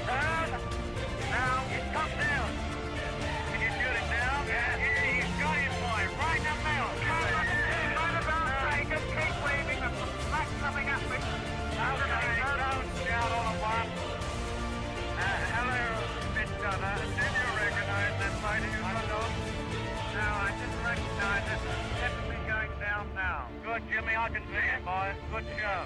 Down! Down! He's come down! Can you shoot him down? Yeah, he's got him, boy. Right in the middle. Right about take him. Keep waving. The flak coming at me. Okay, don't shout all at once. Hello, Miss Gunner. Did you recognize that fighter you got on? No, I didn't recognize it. It's definitely going down now. Good, Jimmy. I can see it, boy. Good show.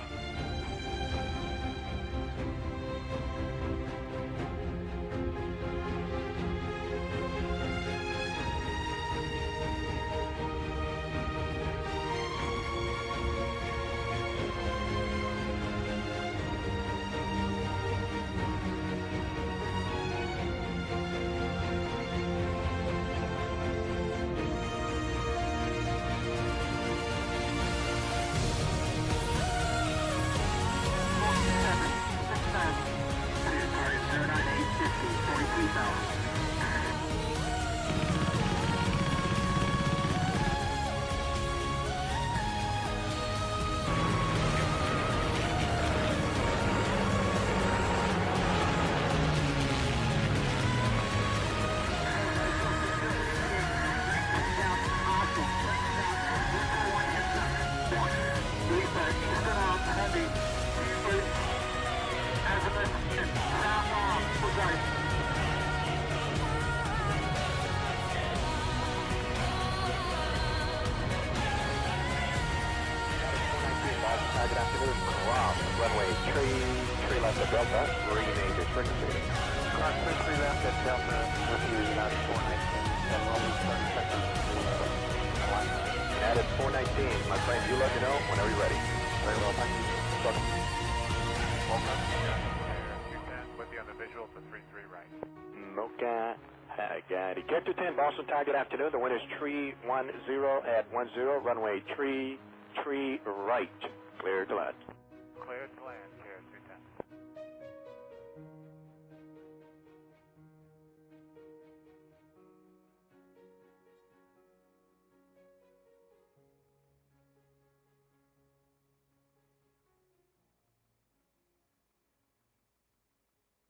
Good afternoon, cross runway tree left at Delta, re-major frequency. Cross 33 left at Delta, with you United 419, and Roman 30 seconds. United 419, my friend, you let me know whenever you're ready. Very well, thank you. Welcome. Welcome. With you on the visual for 33 right. Okay. I got it. Get to 10, Boston Tower, good afternoon. The wind is tree 10 at 10, runway tree right. Clear to land.